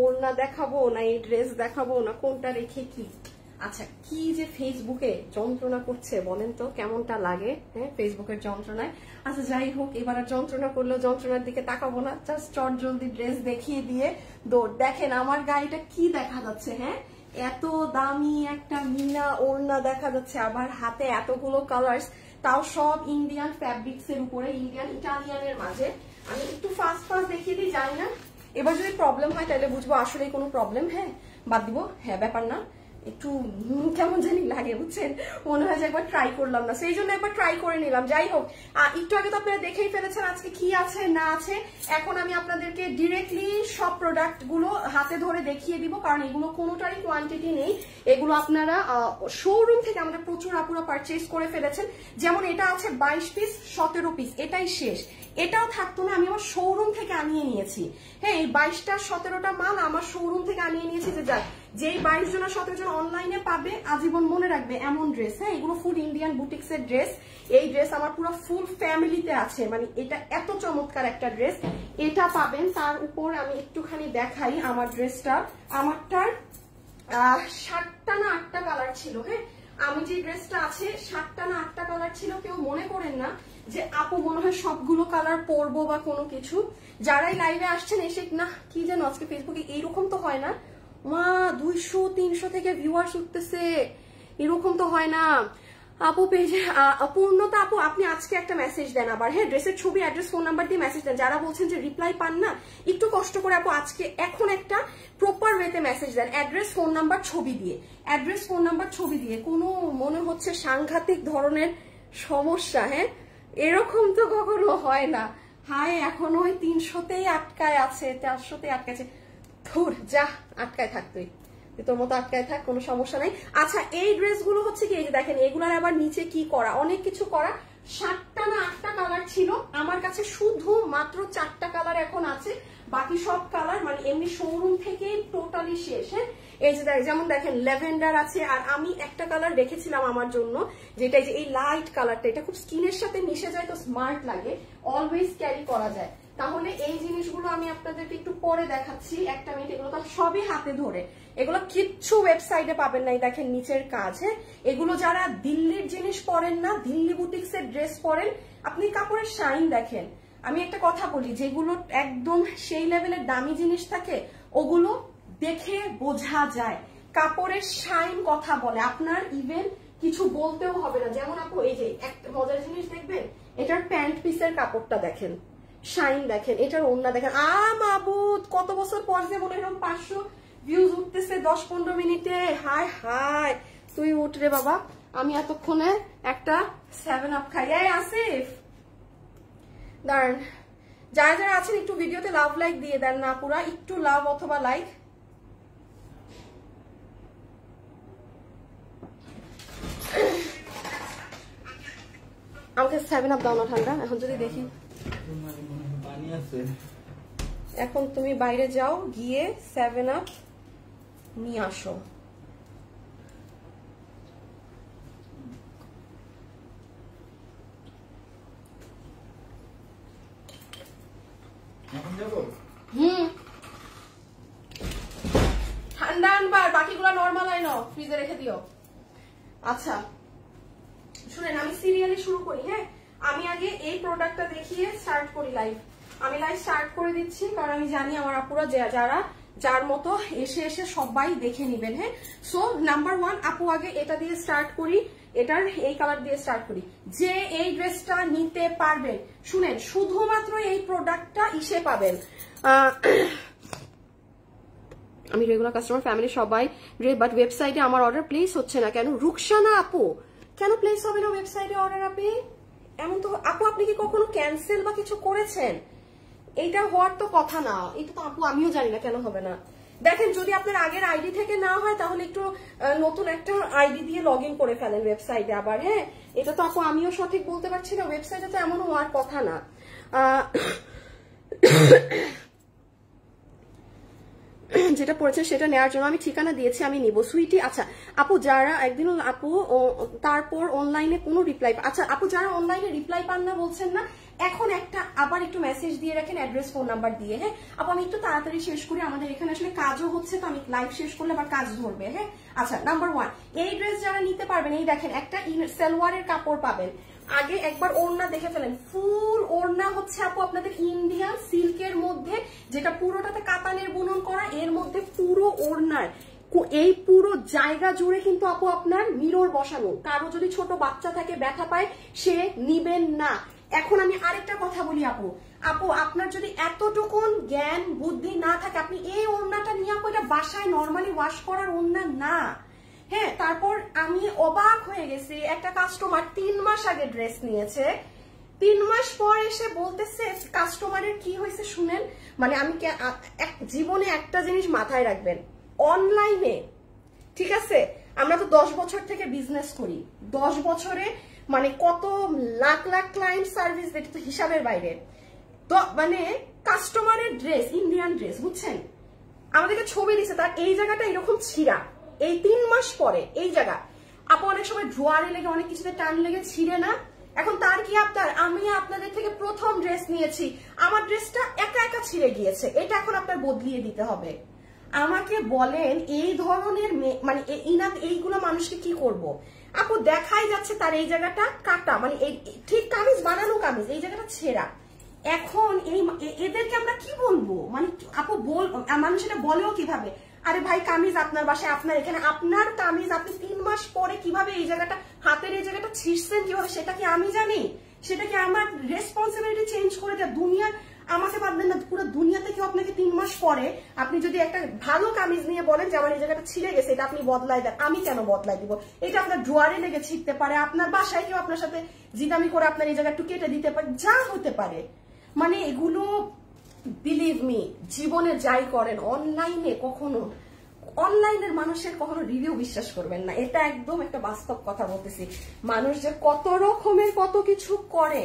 ওড়না দেখাবো না এই ড্রেস দেখাবো না কোনটা রেখে কি। আচ্ছা কি যে ফেসবুকে যন্ত্রণা করছে বলেন তো কেমনটা লাগে, হ্যাঁ ফেসবুকের যন্ত্রণায়। আচ্ছা যাই হোক, এবার আর যন্ত্রণা করলেও যন্ত্রণার দিকে তাকাবো না, জাস্ট চট জলদি ড্রেস দেখিয়ে দিয়ে দৌড়। দেখেন আমার গাড়িটা কি দেখা যাচ্ছে, হ্যাঁ এত দামি একটা মিনা ওড়না দেখা যাচ্ছে, আবার হাতে এতগুলো কালার্স, তাও সব ইন্ডিয়ান ফ্যাব্রিক্স এর উপরে, ইন্ডিয়ান ইটালিয়ানের মাঝে। আমি একটু ফাস্ট দেখিয়ে দিই, জানি না এবার যদি প্রবলেম হয় তাহলে বুঝবো আসলে কোনো প্রবলেম, হ্যাঁ বাদ দিব, হ্যাঁ ব্যাপার না। একটু কেমন জানি লাগে বুঝছেন, মনে হয় যে একবার ট্রাই করলাম না, সেই জন্য একবার ট্রাই করে নিলাম। যাই হোক, একটু আগে তো আপনারা দেখেই ফেলেছেন আজকে কি আছে না আছে। এখন আমি আপনাদেরকে ডিরেক্টলি সব প্রোডাক্ট গুলো হাতে ধরে দেখিয়ে দিব, কারণ এগুলো কোনোটারই কোয়ান্টিটি নেই। এগুলো আপনারা শোরুম থেকে আমাদের প্রচুর আপুরা পারচেজ করে ফেলেছেন। যেমন এটা আছে 22 পিস 17 পিস, এটাই শেষ, এটাও থাকতো না, আমি আমার শোরুম থেকে আনিয়ে নিয়েছি। হ্যাঁ এই 22টা 17টা মাল আমার শোরুম থেকে আনিয়ে নিয়েছি। যে যাক, যেই 22 জন 17 জন অনলাইনে পাবে আজীবন মনে রাখবে এমন ড্রেস, হ্যাঁ এগুলো ফুল ইন্ডিয়ান বুটিক্স এর ড্রেস। এই ড্রেস আমার পুরো ফুল ফ্যামিলিতে আছে, মানে এটা এত চমৎকার একটা ড্রেস, এটা পাবেন। তার উপর আমি একটুখানি দেখাই আমার ড্রেসটা, আমারটার 7টা না 8টা কালার ছিল। হ্যাঁ আমি যে ড্রেসটা আছে 7টা না 8টা কালার ছিল। কেউ মনে করেন না যে আপু মনে হয় সবগুলো কালার পরবো বা কোনো কিছু। যারাই লাইভে আসছেন এসে না কি যেন আজকে ফেসবুকে এইরকম তো হয় না মা, 200-300 থেকে ভিউয়ার্স উঠতেছে, এরকম তো হয় না আপু পেজে। পূর্ণতা আপু আপনি আজকে একটা মেসেজ দেন আবার, হ্যাঁ ড্রেসের ছবি অ্যাড্রেস ফোন নাম্বার দিয়ে মেসেজ দেন। যারা বলছেন যে রিপ্লাই পান না, একটু কষ্ট করে আপু আজকে এখন একটা প্রপার ওয়েতে মেসেজ দেন, অ্যাড্রেস ফোন নাম্বার ছবি দিয়ে, অ্যাড্রেস ফোন নাম্বার ছবি দিয়ে। কোনো মনে হচ্ছে সাংঘাতিক ধরনের সমস্যা, হ্যাঁ এরকম তো কখনো হয় না। হায় এখনো ওই 300তেই আটকায় আছে, 400তেই আটকাছে, ধুর যা আটকায় থাকতোই, তোর মতো আটকায় থাক, কোনো সমস্যা নাই। আচ্ছা এই ড্রেসগুলো হচ্ছে কি, এই যে দেখেন এগুলার আবার নিচে কি করা, অনেক কিছু করা। 7টা না 8টা কালার ছিল, আমার কাছে শুধু মাত্র 4টা কালার এখন আছে, বাকি সব কালার মানে এমনি শোরুম থেকে টোটালি শেষ। হ্যাঁ এই যে যেমন দেখেন ল্যাভেন্ডার আছে, আর আমি একটা কালার রেখেছিলাম আমার জন্য, যেটা যে এই লাইট কালারটা, এটা খুব স্কিনের সাথে মিশে যায় তো স্মার্ট লাগে, অলওয়েজ ক্যারি করা যায়। তাহলে এই জিনিসগুলো আমি আপনাদেরকে একটু পরে দেখাচ্ছি, একটা মিনিট। এগুলো তো সবই হাতে ধরে, এগুলো কিচ্ছু ওয়েবসাইটে পাবেন নাই। দেখেন নিচের কাজ, হ্যাঁ এগুলো যারা দিল্লির জিনিস পরেন না, দিল্লি বুটিক্স এর ড্রেস পরেন, আপনি কাপড়ের শাইন দেখেন। আমি একটা কথা বলি, যেগুলো একদম সেই লেভেলের দামি জিনিস থাকে ওগুলো দেখে বোঝা যায়, কাপড়ের শাইন কথা বলে, আপনার ইভেন কিছু বলতেও হবে না। যেমন আপু এই যে একটা মজার জিনিস দেখবেন, এটার প্যান্ট পিসের কাপড়টা দেখেন, শাইন দেখেন, এটার ওড়না দেখেন। মাবুদ কত বছর পর যে মনে হয় 500 ভিউজ উঠতেছে 10-15 মিনিটে, হায় হায় তুই উঠ রে বাবা। আমি এতক্ষণে একটা 7 আপ খাই। আসিফ দাঁড়ান, যারা যারা আছেন একটু ভিডিওতে লাভ লাইক দিয়ে দেন না পুরা, একটু লাভ অথবা লাইক। আমাকে 7 আপ দাও না ঠান্ডা, এখন যদি দেখি। এখন তুমি বাইরে যাও, গিয়ে 7 আপ নিয়ে আসো। ঠান্ডা আনবার, বাকিগুলো নর্মাল আইনো, ফ্রিজে রেখে দিও। আচ্ছা শুনেন, আমি সিরিয়ালি শুরু করি। হ্যাঁ আমি আগে এই প্রোডাক্টটা দেখিয়ে স্টার্ট করি লাইভ। আমি লাইভ স্টার্ট করে দিচ্ছি, কারণ আমি জানি আমার আপুরা যারা যার মতো এসে এসে সবাই দেখে নিবেন। হ্যাঁ সো নাম্বার 1 আপু আগে এটা দিয়ে স্টার্ট করি, এটার এই কালার দিয়ে স্টার্ট করি। যে এই ড্রেসটা নিতে পারবেন, শুনেন শুধুমাত্র এই প্রোডাক্টটা ইসে পাবেন। আমি রেগুলার কাস্টমার, ফ্যামিলি সবাই, বাট ওয়েবসাইটে আমার অর্ডার প্লেস হচ্ছে না কেন? রুকসানা আপু কেন প্লেস হবে না ওয়েবসাইটে অর্ডার? আপনি এমন তো আপু, আপনি কি কখনো ক্যান্সেল বা কিছু করেছেন? এইটা হওয়ার তো কথা না, এটা তো আপু আমিও জানি না কেন হবে না। দেখেন যদি আপনার আগের আইডি থেকে না হয় তাহলে একটু নতুন একটা আইডি দিয়ে লগ ইন করে ফেলেন ওয়েবসাইটে আবার। হ্যাঁ এটা তো আপু আমিও সঠিক বলতে পারছি না, ওয়েবসাইটে তো এমন হওয়ার কথা না। যেটা পড়েছে সেটা নেওয়ার জন্য আমি ঠিকানা দিয়েছি, আমি নিব সুইটি। আচ্ছা আপু যারা একদিন আপু তারপর অনলাইনে কোনো রিপ্লাই, আচ্ছা আপু যারা অনলাইনে রিপ্লাই পান না বলছেন না, এখন একটা আবার একটু মেসেজ দিয়ে রাখেন, অ্যাড্রেস ফোন নাম্বার দিয়ে। হ্যাঁ আপু আমি একটু তাড়াতাড়ি শেষ করি, আমাদের এখানে আসলে কাজও হচ্ছে, তো আমি লাইভ শেষ করলে আবার কাজ ধরবে। হ্যাঁ আচ্ছা, নাম্বার 1, এই ড্রেস যারা নিতে পারবেন, এই দেখেন একটা সালোয়ারের কাপড় পাবেন। আগে একবার ওড়না দেখে ফেলেন, ফুল ওড়না হচ্ছে আপু আপনাদের ইন্ডিয়ান সিল্কের মধ্যে, যেটা পুরোটাতে কাতানের বুনন করা, এর মধ্যে পুরো ওড়নার এই পুরো জায়গা জুড়ে কিন্তু আপু আপনার মিরর বসানো। কারো যদি ছোট বাচ্চা থাকে ব্যথা পায় সে নিবেন না। এখন আমি আরেকটা কথা বলি আপু, আপনার যদি এতটুকুন জ্ঞান বুদ্ধি না থাকে, আপনি এই ওড়নাটা নিয়ে আপু এটা বাসায় নর্মালি ওয়াশ করার ওড়না না। হ্যাঁ তারপর আমি অবাক হয়ে গেছি, একটা কাস্টমার 3 মাস আগে ড্রেস নিয়েছে, 3 মাস পর এসে বলতেছে, কাস্টমারের কি হয়েছে শুনেন, মানে আমি জীবনে একটা জিনিস মাথায় রাখবেন, অনলাইনে ঠিক আছে, আমরা তো 10 বছর থেকে বিজনেস করি, 10 বছরে মানে কত লাখ লাখ ক্লায়েন্ট সার্ভিস, এটা তো হিসাবের বাইরে। তো মানে কাস্টমারের ড্রেস, ইন্ডিয়ান ড্রেস বুঝছেন, আমাদেরকে ছবি দিচ্ছে, তার এই জায়গাটা এরকম ছিঁড়া, এই 3 মাস পরে এই জায়গা আপু অনেক সময় ড্রয়ারে লেগে অনেক কিছুতে টান লেগে ছিঁড়ে না। এখন তার কি আপনার, আমি আপনাদের থেকে প্রথম ড্রেস নিয়েছি, আমার ড্রেসটা একা একা ছিঁড়ে গিয়েছে, এটা এখন আপনার বদলিয়ে দিতে হবে। আমাকে বলেন এই ধরনের মানে এইগুলো মানুষকে কি করব? আপু দেখাই যাচ্ছে তার এই জায়গাটা কাটা, মানে ঠিক কামিজ বানানো কামিজ, এই জায়গাটা ছেঁড়া। এখন এদেরকে আমরা কি বলবো? মানে আপু মানুষ এটা বলেও কিভাবে, আরে ভাই কামিজ আপনার বাসায়, আপনার এখানে আপনার কামিজ, আপনি 3 মাস পরে কিভাবে এই জায়গাটা, হাতের এই জায়গাটা ছিঁড়ছেন কিভাবে, সেটা কি আমি জানি? সেটা কি আমার রেসপন্সিবিলিটি চেঞ্জ করে দেয়? দুনিয়ার আমাকে পারবেন না, পুরো দুনিয়াতে কেউ আপনাকে 3 মাস পরে আপনি যদি একটা ভালো কামিজ নিয়ে বলেন যে আমার এই জায়গাটা ছিঁড়ে গেছে, এটা আপনি বদলাই দেন, আমি কেন বদলাই দিব? এটা আপনার ড্রয়ারে লেগে ছিঁড়তে পারে, আপনার বাসায় কেউ আপনার সাথে জিদামি করে আপনার এই জায়গা একটু কেটে দিতে পারে, যা হতে পারে। মানে এগুলো বিলিভ মি, জীবনে যাই করেন অনলাইনে কখনো, অনলাইনের মানুষের কখনো রিভিউ বিশ্বাস করবেন না, এটা একদম একটা বাস্তব কথা বলতেছি। মানুষ যে কত রকমের কত কিছু করে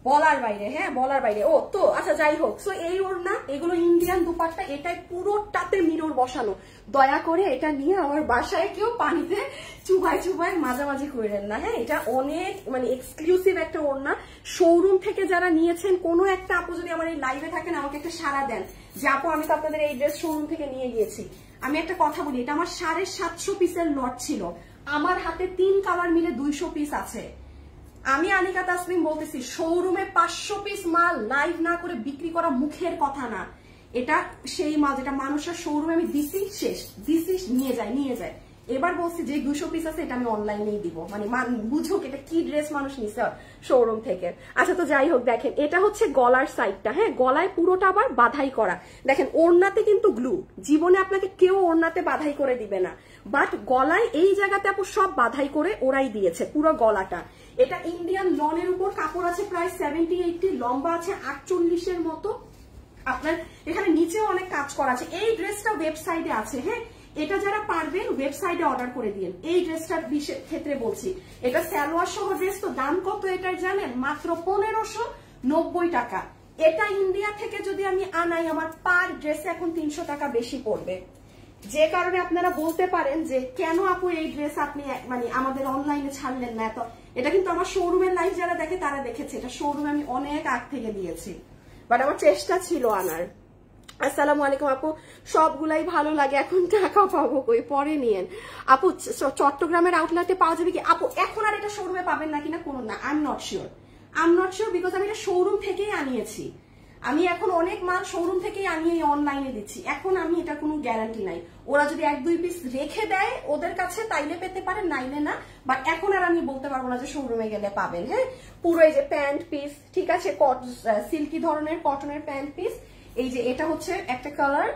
বলার বাইরে, হ্যাঁ বলার বাইরে। ও তো আচ্ছা যাই হোক, সো এই ওড়না, এগুলো ইন্ডিয়ান দুপাট্টা, এটাই পুরোটাতে মিরর বসানো। দয়া করে এটা নিয়ে আমার বাসায় কেউ পানিতে চুবাই চুবাই মাঝামাঝি করেন না। হ্যাঁ এটা অনেক মানে এক্সক্লুসিভ একটা ওড়না, শোরুম থেকে যারা নিয়েছেন, কোনো একটা আপু যদি আমার এই লাইভে থাকেন আমাকে একটা সাড়া দেন যে আপু আমি তো আপনাদের এই ড্রেস শোরুম থেকে নিয়ে গিয়েছি। আমি একটা কথা বলি, এটা আমার 750 পিসের লট ছিল, আমার হাতে 3 কালার মিলে 200 পিস আছে। আমি আনিকা তাসলিম বলতেছি, শোরুমে 500 পিস মাল লাইভ না করে বিক্রি করা মুখের কথা না, এটা সেই মাল যেটা মানুষের শোরুমে আমি দিছি, শেষ দিছি, নিয়ে যায়। এবার বলছি যে 200 পিস আছে এটা আমি অনলাইনেই দিব, মানে বুঝুক এটা কি ড্রেস মানুষ নিছে শোরুম থেকে। আচ্ছা তো যাই হোক, দেখেন এটা হচ্ছে গলার সাইডটা, হ্যাঁ গলায় পুরোটা আবার বাধাই করা, দেখেন ওড়নাতে কিন্তু গ্লু, জীবনে আপনাকে কেউ ওড়নাতে বাধাই করে দিবে না, বাট গলায় এই জায়গাতে আপু সব বাধাই করে ওরাই দিয়েছে পুরো গলাটা। এটা ইন্ডিয়ান লনের উপর কাপড় আছে প্রায় 70-80, লম্বা আছে 48-এর মতো, আপনার এখানে নিচেও অনেক কাজ করা আছে। এই ড্রেসটা ওয়েবসাইটে আছে, হ্যাঁ এটা যারা পারবেন ওয়েবসাইটে অর্ডার করে দিন। এই ড্রেসটার ক্ষেত্রে বলছি, এটা সালোয়ার সহ ড্রেস, তো দাম কত এটা জানেন? মাত্র 1590 টাকা। এটা ইন্ডিয়া থেকে যদি আমি আনাই আমার পার ড্রেসে এখন 300 টাকা বেশি পড়বে, যে কারণে আপনারা বলতে পারেন যে কেন আপু এই ড্রেস আপনি মানে আমাদের অনলাইনে ছাড়লেন না। তো এটা কিন্তু আমার শোরুমের লাইভ যারা দেখে তারা দেখেছে, এটা শোরুমে আমি অনেক আগ থেকে দিয়েছি, বাট আমার চেষ্টা ছিল আনার। আসসালামু আলাইকুম আপু, সবগুলাই ভালো লাগে, এখন টাকা পাবো কই, পরে নিয়েন আপু। চট্টগ্রামের আউটলেটে পাওয়া যাবে কি আপু? এখন আর এটা শোরুমে পাবেন না কিনা কোনো না, I am not sure because আমি এটা শোরুম থেকেই আনিয়েছি। আমি এখন অনেক মাল শোরুম থেকেই আনিয়ে অনলাইনে দিচ্ছি, এখন আমি এটা কোনো গ্যারান্টি নাই। ওরা যদি 1-2 পিস রেখে দেয় ওদের কাছে তাইলে পেতে পারেন, নাইলে না। বাট এখন আর আমি বলতে পারবো না যে শোরুমে গেলে পাবেন। হ্যাঁ পুরো এই যে প্যান্ট পিস, ঠিক আছে, সিল্কি ধরনের কটনের প্যান্ট পিস। এই যে এটা হচ্ছে একটা কালার,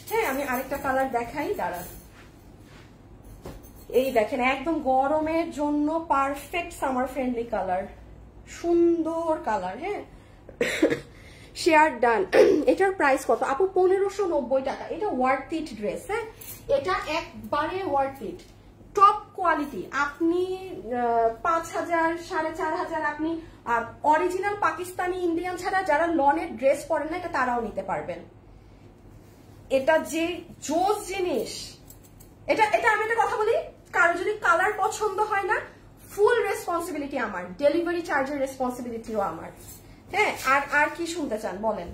হ্যাঁ আমি আরেকটা কালার দেখাই, দাঁড়ান। এই দেখেন একদম গরমের জন্য পারফেক্ট সামার ফ্রেন্ডলি কালার, সুন্দর কালার। হ্যাঁ শেয়ার ডান। এটার প্রাইস কত আপু? 1590 টাকা। এটা ওয়ার্থ ইট ড্রেস, হ্যাঁ এটা একবারে ওয়ার্থ ইট, টপ কোয়ালিটি। আপনি 5000 4500 আপনি অরিজিনাল পাকিস্তানি ইন্ডিয়ান ছাড়া যারা লনের ড্রেস পরেন না এটা তারাও নিতে পারবেন। এটা যে জোস জিনিস, এটা আমি একটা কথা বলি, কারো যদি কালার পছন্দ হয় না, ফুল রেসপন্সিবিলিটি আমার, ডেলিভারি চার্জের রেসপন্সিবিলিটিও আমার। হ্যাঁ, আর কি শুনতে চান বলেন,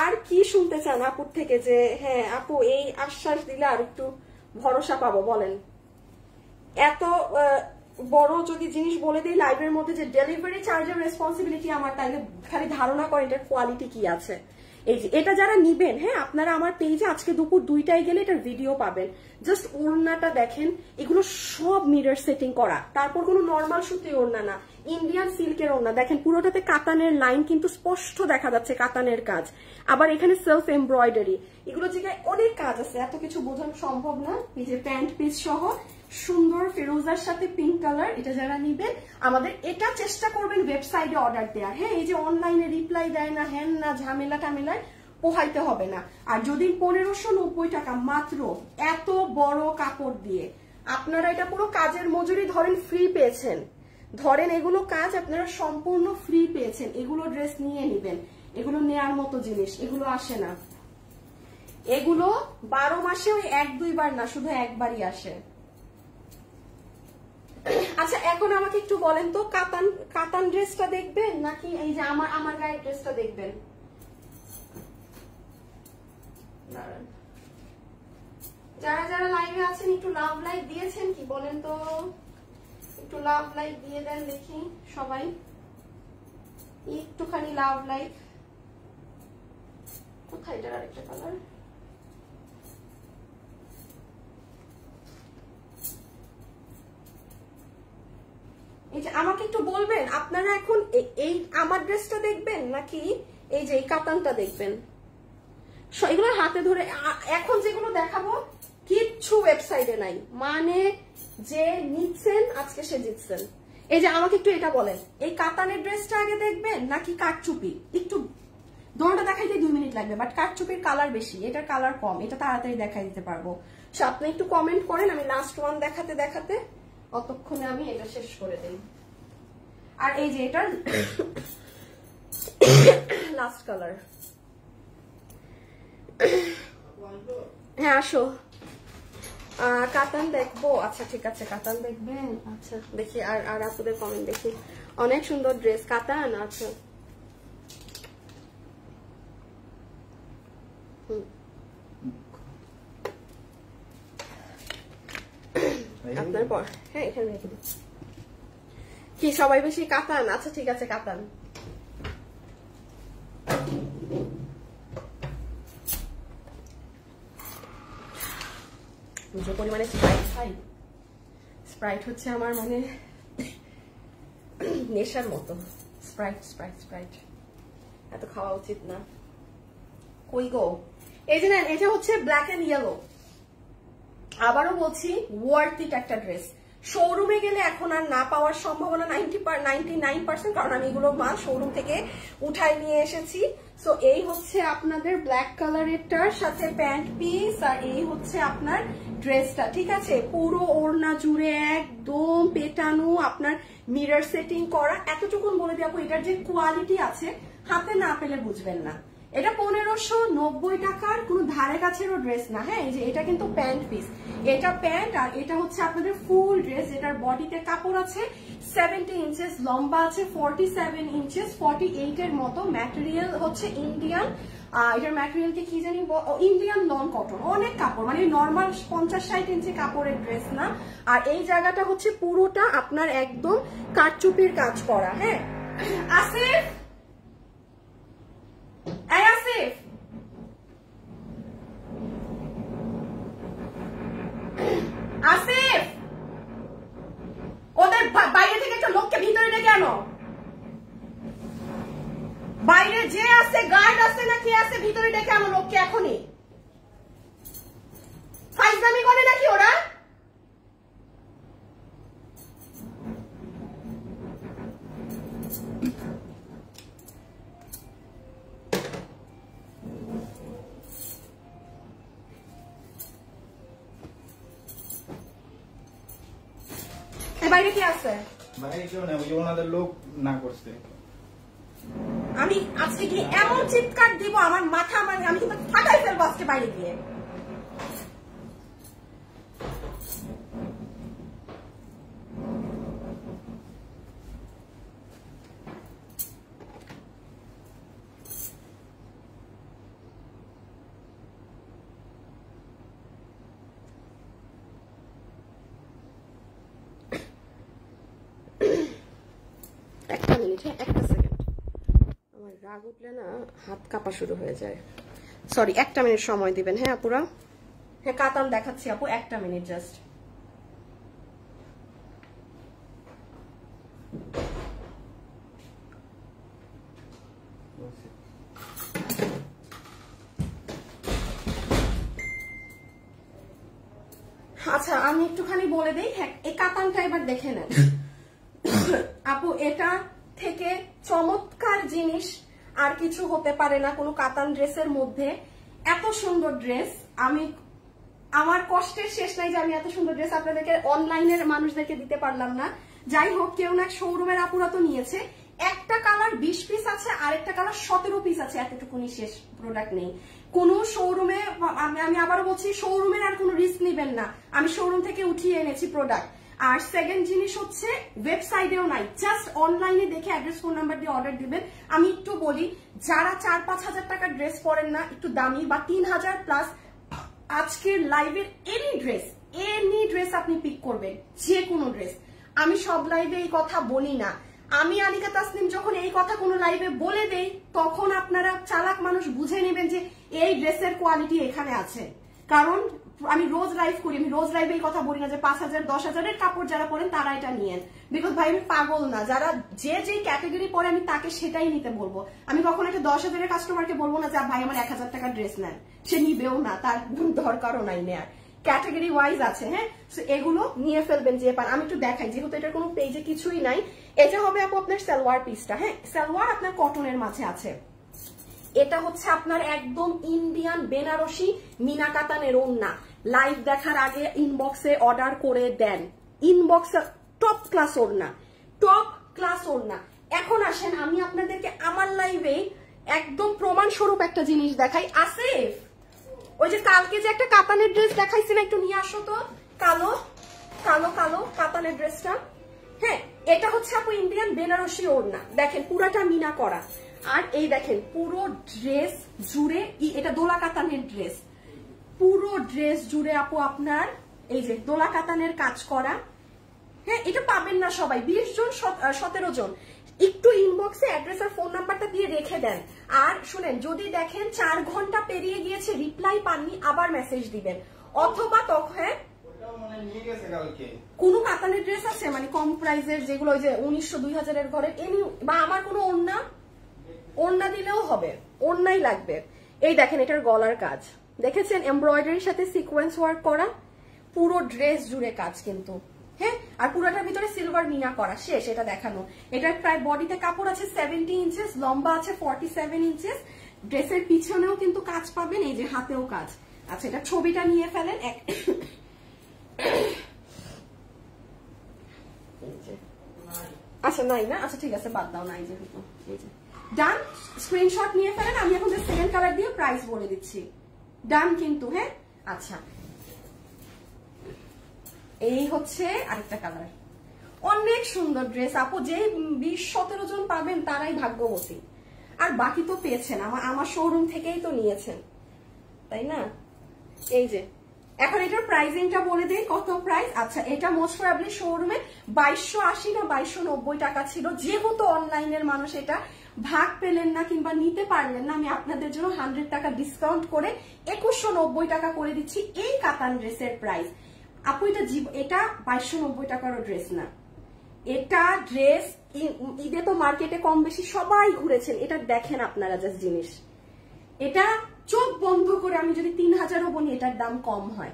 আর কি শুনতে চান আপুর থেকে, যে হ্যাঁ আপু এই আশ্বাস দিলে আর একটু ভরসা পাবো, বলেন। এত বড় যদি জিনিস বলে দিই লাইভের মধ্যে যে ডেলিভারি চার্জের রেসপন্সিবিলিটি আমার, তাইলে খালি ধারণা করেন এটার কোয়ালিটি কি আছে। এই যে এটা যারা নিবেন, হ্যাঁ আপনারা আমার পেজে আজকে দুপুর 2টায় গেলে এটার ভিডিও পাবেন। জাস্ট ওড়নাটা দেখেন, এগুলো সব মিরর সেটিং করা, তারপর কোনো নর্মাল সুতির ওড়না না, ইন্ডিয়ান সিল্কের ওড়না। দেখেন পুরোটাতে কাতানের লাইন কিন্তু স্পষ্ট দেখা যাচ্ছে, কাতানের কাজ। আবার এখানে সেলফ এমব্রয়ডারি, এগুলো জায়গায় অনেক কাজ আছে, এত কিছু বোঝানো সম্ভব না। এই যে প্যান্ট পিস সহ সুন্দর ফিরোজার সাথে পিঙ্ক কালার, এটা যারা নিবেন আমাদের এটা চেষ্টা করবেন ওয়েবসাইটে অর্ডার দেওয়ার। হ্যাঁ, এই যে অনলাইনে রিপ্লাই দেয় না, হ্যান না, ঝামেলা টামেলায় পোহাইতে হবে না। আর যদি 1590 টাকা মাত্র, এত বড় কাপড় দিয়ে আপনারা এটা পুরো কাজের মজুরি ধরেন ফ্রি পেয়েছেন, ধরেন এগুলো কাজ আপনারা সম্পূর্ণ ফ্রি পেয়েছেন, এগুলো ড্রেস নিয়ে নিবেন। এগুলো নেয়ার মতো জিনিস, এগুলো আসে না, এগুলো 12 মাসে ওই 1-2 বার না, শুধু একবারই আসে। আচ্ছা এখন আমাকে একটু বলেন তো, কাতান ড্রেসটা দেখবেন নাকি এই যে আমার গায়ের ড্রেসটা দেখবেন? যারা যারা লাইভে আছেন একটু লাভ লাইক দিয়েছেন কি বলেন তো, একটু লাভ লাইক দিয়ে দেন দেখি সবাই, একটুখানি লাভ লাইক। কোথায় এটার আরেকটা কালার? এই যে আমাকে একটু বলবেন আপনারা এখন এই আমার ড্রেসটা দেখবেন নাকি এই যে এই কাতানটা দেখবেন? এগুলো হাতে ধরে এখন যেগুলো দেখাবো কিচ্ছু ওয়েবসাইটে নাই, মানে যে নিচ্ছেন আজকে সে জিতছেন। এই যে আমাকে একটু এটা বলেন, এই কাতানের ড্রেসটা আগে দেখবেন নাকি কাঠচুপি? একটু দোনোটা দেখাইতে 2 মিনিট লাগবে, বাট কাঠচুপির কালার বেশি, এটার কালার কম, এটা তাড়াতাড়ি দেখাই দিতে পারবো। সো আপনি একটু কমেন্ট করেন, আমি লাস্ট ওয়ান দেখাতে দেখাতে অতক্ষণে আমি এটা শেষ করে দেই। আর এই যে এটার লাস্ট কালার। হ্যাঁ আসো, কাতান দেখবো, আচ্ছা ঠিক আছে কাতান দেখবেন, আচ্ছা দেখি। আর আপনাদের কমেন্ট দেখি, অনেক সুন্দর ড্রেস কাতান। আচ্ছা আপনার পর, হ্যাঁ এখানে রেখে দিই। কি সবাই বেশি কাতান? আচ্ছা ঠিক আছে কাতান। যে পরিমাণে স্প্রাইট খাই, স্প্রাইট হচ্ছে আমার মানে নেশার মতো। স্প্রাইট স্প্রাইট স্প্রাইট এত খাওয়া উচিত না। কই গো, এই যে নেন, এটা হচ্ছে ব্ল্যাক এন্ড ইয়েলো। আবারও বলছি ওয়ার্থ ইট একটা ড্রেস। শোরুমে গেলে এখন আর না পাওয়ার সম্ভাবনা 99%, কারণ আমি এগুলো মাল শোরুম থেকে উঠাই নিয়ে এসেছি। সো এই হচ্ছে আপনাদের ব্ল্যাক কালারেরটার সাথে প্যান্ট পিস, আর এই হচ্ছে আপনার ড্রেসটা, ঠিক আছে? পুরো ওড়না জুড়ে একদম পেটানো, আপনার মিরর সেটিং করা। এতটুকুন বলে দিয়ে আপু এটার যে কোয়ালিটি আছে হাতে না পেলে বুঝবেন না। এটা 1590 টাকার কোনো ধারে কাছেরও ড্রেস না। হ্যাঁ, এই যে এটা কিন্তু প্যান্ট পিস, এটা প্যান্ট, আর এটা হচ্ছে আপনাদের ফুল ড্রেস, যেটার বডিতে কাপড় আছে 70 ইঞ্চেস, লম্বা আছে 47 ইঞ্চেস, 48 এর মতো। ম্যাটেরিয়াল হচ্ছে ইন্ডিয়ান, এটার ম্যাটেরিয়ালকে কি জানি, ইন্ডিয়ান নন কটন, অনেক কাপড়, মানে নর্মাল 50-60 ইঞ্চি কাপড়ের ড্রেস না। আর এই জায়গাটা হচ্ছে পুরোটা আপনার একদম কারচুপির কাজ করা। হ্যাঁ আসিফ, এই আসিফ, আসিফ, ওদের বাইরে থেকে একটা লোককে ভিতরে ডেকে আনো। বাইরে যে আছে, গার্ড আছে না কি আছে, ভিতরে ডেকে আনো লোককে এখনই। ফাইজলামি করে নাকি ওরা? বাইরে কি আছে? বাইরে কেউ না, ওই ওনাদের লোক না করছে। আমি আজকে কি এমন চিৎকার দিব, আমার মাথা, মানে আমি কিন্তু ফাটাই ফেলবো আজকে বাইরে গিয়ে। মিনিট, হ্যাঁ একটা সেকেন্ড, আমার রাগ উঠলে না হাত কাঁপা শুরু হয়ে যায়। সরি, একটা মিনিট সময় দিবেন। হ্যাঁ আপুরা, হ্যাঁ কাতান দেখাচ্ছি আপু, একটা মিনিট জাস্ট। আচ্ছা আমি একটুখানি বলে দিই, হ্যাঁ এই কাতানটা এবার দেখে নেন আপু, এটা থেকে চমৎকার জিনিস আর কিছু হতে পারে না কোনো কাতান ড্রেসের মধ্যে। এত সুন্দর ড্রেস, আমি আমার কষ্টের শেষ নাই যে আমি এত সুন্দর ড্রেস আপনাদেরকে অনলাইনের মানুষদেরকে দিতে পারলাম না। যাই হোক, কেউ না শোরুমের আপুরা তো নিয়েছে। একটা কালার 20 পিস আছে, আর একটা কালার 17 পিস আছে, এতটুকুনি শেষ, প্রোডাক্ট নেই কোনো শোরুমে। আমি আবারও বলছি, শোরুমের আর কোনো রিস্ক নেবেন না, আমি শোরুম থেকে উঠিয়ে এনেছি প্রোডাক্ট। আর সেকেন্ড জিনিস হচ্ছে ওয়েবসাইটেও নাই, জাস্ট অনলাইনে দেখে অ্যাড্রেস ফোন নাম্বার দিয়ে অর্ডার দিবেন। আমি একটু বলি, যারা 4-5 হাজার টাকার ড্রেস পরেন না, একটু দামি বা 3000 প্লাস, আজকের লাইভের এনি ড্রেস আপনি পিক করবেন, যে কোনো ড্রেস। আমি সব লাইভে এই কথা বলি না, আমি আলিকা তাসনিম যখন এই কথা কোনো লাইভে বলে দেই, তখন আপনারা চালাক মানুষ বুঝে নেবেন যে এই ড্রেসের কোয়ালিটি এখানে আছে। কারণ আমি রোজ লাইভ করি, আমি রোজ লাইভে এই কথা বলি না যে 5000 10,000-এর কাপড় যারা পরেন তারা এটা নিয়েন, বিকজ ভাই আমি পাগল না, যারা যে ক্যাটাগরি পরে আমি তাকে সেটাই নিতে বলবো। আমি কখনো একটা 10,000-এর কাস্টমারকে বলবো না যে ভাই আমার 1000 টাকার ড্রেস নেন, সে নিবেও না, তার দরকারও নাই নেয়ার। ক্যাটাগরি ওয়াইজ আছে, হ্যাঁ এগুলো নিয়ে ফেলবেন যে পান। আমি একটু দেখাই, যেহেতু এটার কোনো পেজে কিছুই নাই। এটা হবে আপু আপনার সালোয়ার পিসটা, হ্যাঁ সালোয়ার আপনার কটনের মাঝে আছে। এটা হচ্ছে আপনার একদম ইন্ডিয়ান বেনারসি মিনা কাতানের ওড়না। লাইভ দেখার আগে ইনবক্সে অর্ডার করে দেন, ইনবক্সে টপ ক্লাস ওড়না, টপ ক্লাস ওড়না। এখন আসেন আমি আপনাদেরকে আমার লাইভে একদম প্রমাণ স্বরূপ একটা জিনিস দেখাই। আসিফ, ওই যে কালকে যে একটা কাতানের ড্রেস দেখাইছি না, একটু নিয়ে আসো তো, কালো কালো কালো কাতানের ড্রেসটা। হ্যাঁ এটা হচ্ছে আপু ইন্ডিয়ান বেনারসি ওড়না, দেখেন পুরাটা মিনা করা। আর এই দেখেন পুরো ড্রেস জুড়ে, এটা দোলা কাতানের ড্রেস, পুরো ড্রেস জুড়ে আপু আপনার এই যে দোলা কাতানের কাজ করা। হ্যাঁ এটা পাবেন না সবাই, 20 জন 17 জন। একটু ইনবক্সে অ্যাড্রেস আর ফোন নাম্বারটা দিয়ে রেখে দেন। আর শুনেন, যদি দেখেন 4 ঘন্টা পেরিয়ে গিয়েছে রিপ্লাই পাননি, আবার মেসেজ দিবেন। অথবা তখন কোন কাতানের ড্রেস আছে মানে কম প্রাইসের, যেগুলো ওই যে 1900-2000-এর ঘরে এনি, বা আমার কোনো ওড়না দিলেও হবে, ওড়নাই লাগবে। এই দেখেন এটার গলার কাজ দেখেছেন, এমব্রয়ডারির সাথে সিকোয়েন্স ওয়ার্ক করা, পুরো ড্রেস জুড়ে কাজ কিন্তু। হ্যাঁ আর পুরোটার ভিতরে সিলভার মিনা করা, শেষ এটা দেখানো। এটার প্রায় বডিতে কাপড় আছে 70 ইঞ্চেস, লম্বা আছে 47 ইঞ্চেস। ড্রেসের পিছনেও কিন্তু কাজ পাবেন, এই যে হাতেও কাজ। আচ্ছা এটা ছবিটা নিয়ে ফেলেন। আচ্ছা নাই না, আচ্ছা ঠিক আছে বাদ দাও, নাই যেহেতু। এই যে ডান, স্ক্রিনশট নিয়ে ফেলেন। আমি এখন সেকেন্ড কালার দিয়ে প্রাইস বলে দিচ্ছি, ডান কিন্তু। হ্যাঁ আচ্ছা এই হচ্ছে আরেকটা কালার, অনেক সুন্দর ড্রেস আপু, যে 20-17 জন পাবেন তারাই ভাগ্যবতী, আর বাকি তো পেয়েছেন আমার শোরুম থেকেই তো নিয়েছেন, তাই না? এই যে এখন এটার প্রাইসিংটা বলে দেই, কত প্রাইস। আচ্ছা এটা মোস্ট প্রবাবলি শোরুমে 2280 না 2290 টাকা ছিল, যেহেতু অনলাইনের মানুষ এটা ভাগ পেলেন না কিংবা নিতে পারলেন না, আমি আপনাদের জন্য 100 টাকা ডিসকাউন্ট করে 2190 টাকা করে দিচ্ছি এই কাতান ড্রেসের প্রাইস। আপু এটা 2290 টাকারও ড্রেস না, এটা ড্রেস ঈদে তো মার্কেটে কম বেশি সবাই ঘুরেছেন, এটা দেখেন আপনারা জাস্ট জিনিস, এটা চোখ বন্ধ করে আমি যদি 3000ও বলি এটার দাম কম হয়।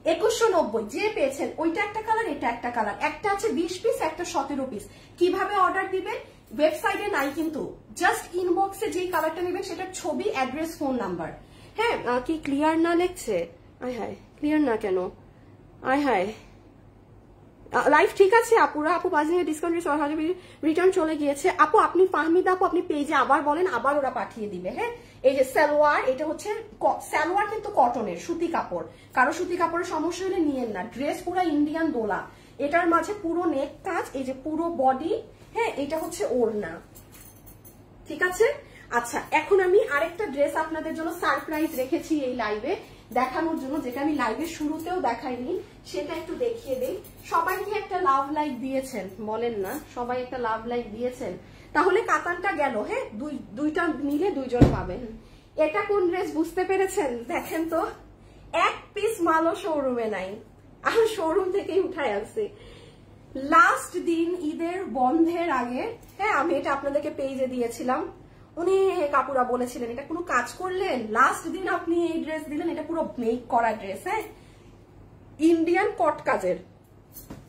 2190 যে পেয়েছেন, ওইটা একটা কালার, এটা একটা কালার, একটা আছে 20 পিস, একটা 17 পিস। কিভাবে অর্ডার দিবেন? ওয়েবসাইটে নাই কিন্তু, জাস্ট ইনবক্সে যেই কালারটা নেবেন সেটার ছবি, অ্যাড্রেস, ফোন নাম্বার। হ্যাঁ কি ক্লিয়ার না লেখছে? আয় হায়, ক্লিয়ার না কেন? আয় হায়, লাইভ ঠিক আছে আপুরা? আপু বাজে ডিসকাউন্ট রিটার্ন চলে গিয়েছে। আপু আপনি ফাহমিদা আপু আপনি পেজে আবার বলেন, আবার ওরা পাঠিয়ে দিবে। হ্যাঁ এই যে সালোয়ার, এটা হচ্ছে সালোয়ার কিন্তু কটনের, সুতি কাপড়, কারো সুতি কাপড়ের সমস্যা হলে নিয়েন না। ড্রেস পুরো ইন্ডিয়ান দোলা, এটার মাঝে পুরো নেক কাজ, এই যে পুরো বডি। হ্যাঁ এটা হচ্ছে ওড়না, ঠিক আছে। আচ্ছা এখন আমি আরেকটা ড্রেস আপনাদের জন্য সারপ্রাইজ রেখেছি এই লাইভে দেখানোর জন্য, যেটা আমি লাইভের শুরুতেও দেখাইনি, সেটা একটু দেখিয়ে দেই। সবাই কি একটা লাভ লাইক দিয়েছেন বলেন না? সবাই একটা লাভ লাইক দিয়েছেন? তাহলে কাতানটা গেল। হ্যাঁ, দুইটা নিলে দুইজন পাবেন। এটা কোন ড্রেস বুঝতে পেরেছেন? দেখেন তো, এক পিস মালও শোরুমে নাই, আমি শোরুম থেকেই উঠাই আনছি লাস্ট দিন ঈদের বন্ধের আগে। হ্যাঁ, আমি এটা আপনাদেরকে পেজে দিয়েছিলাম, উনি কাপুরা বলেছিলেন এটা কোনো কাজ করলেন, লাস্ট দিন আপনি এই ড্রেস দিলেন, এটা পুরো মেক করা ড্রেস। হ্যাঁ, ইন্ডিয়ান কট কাজের।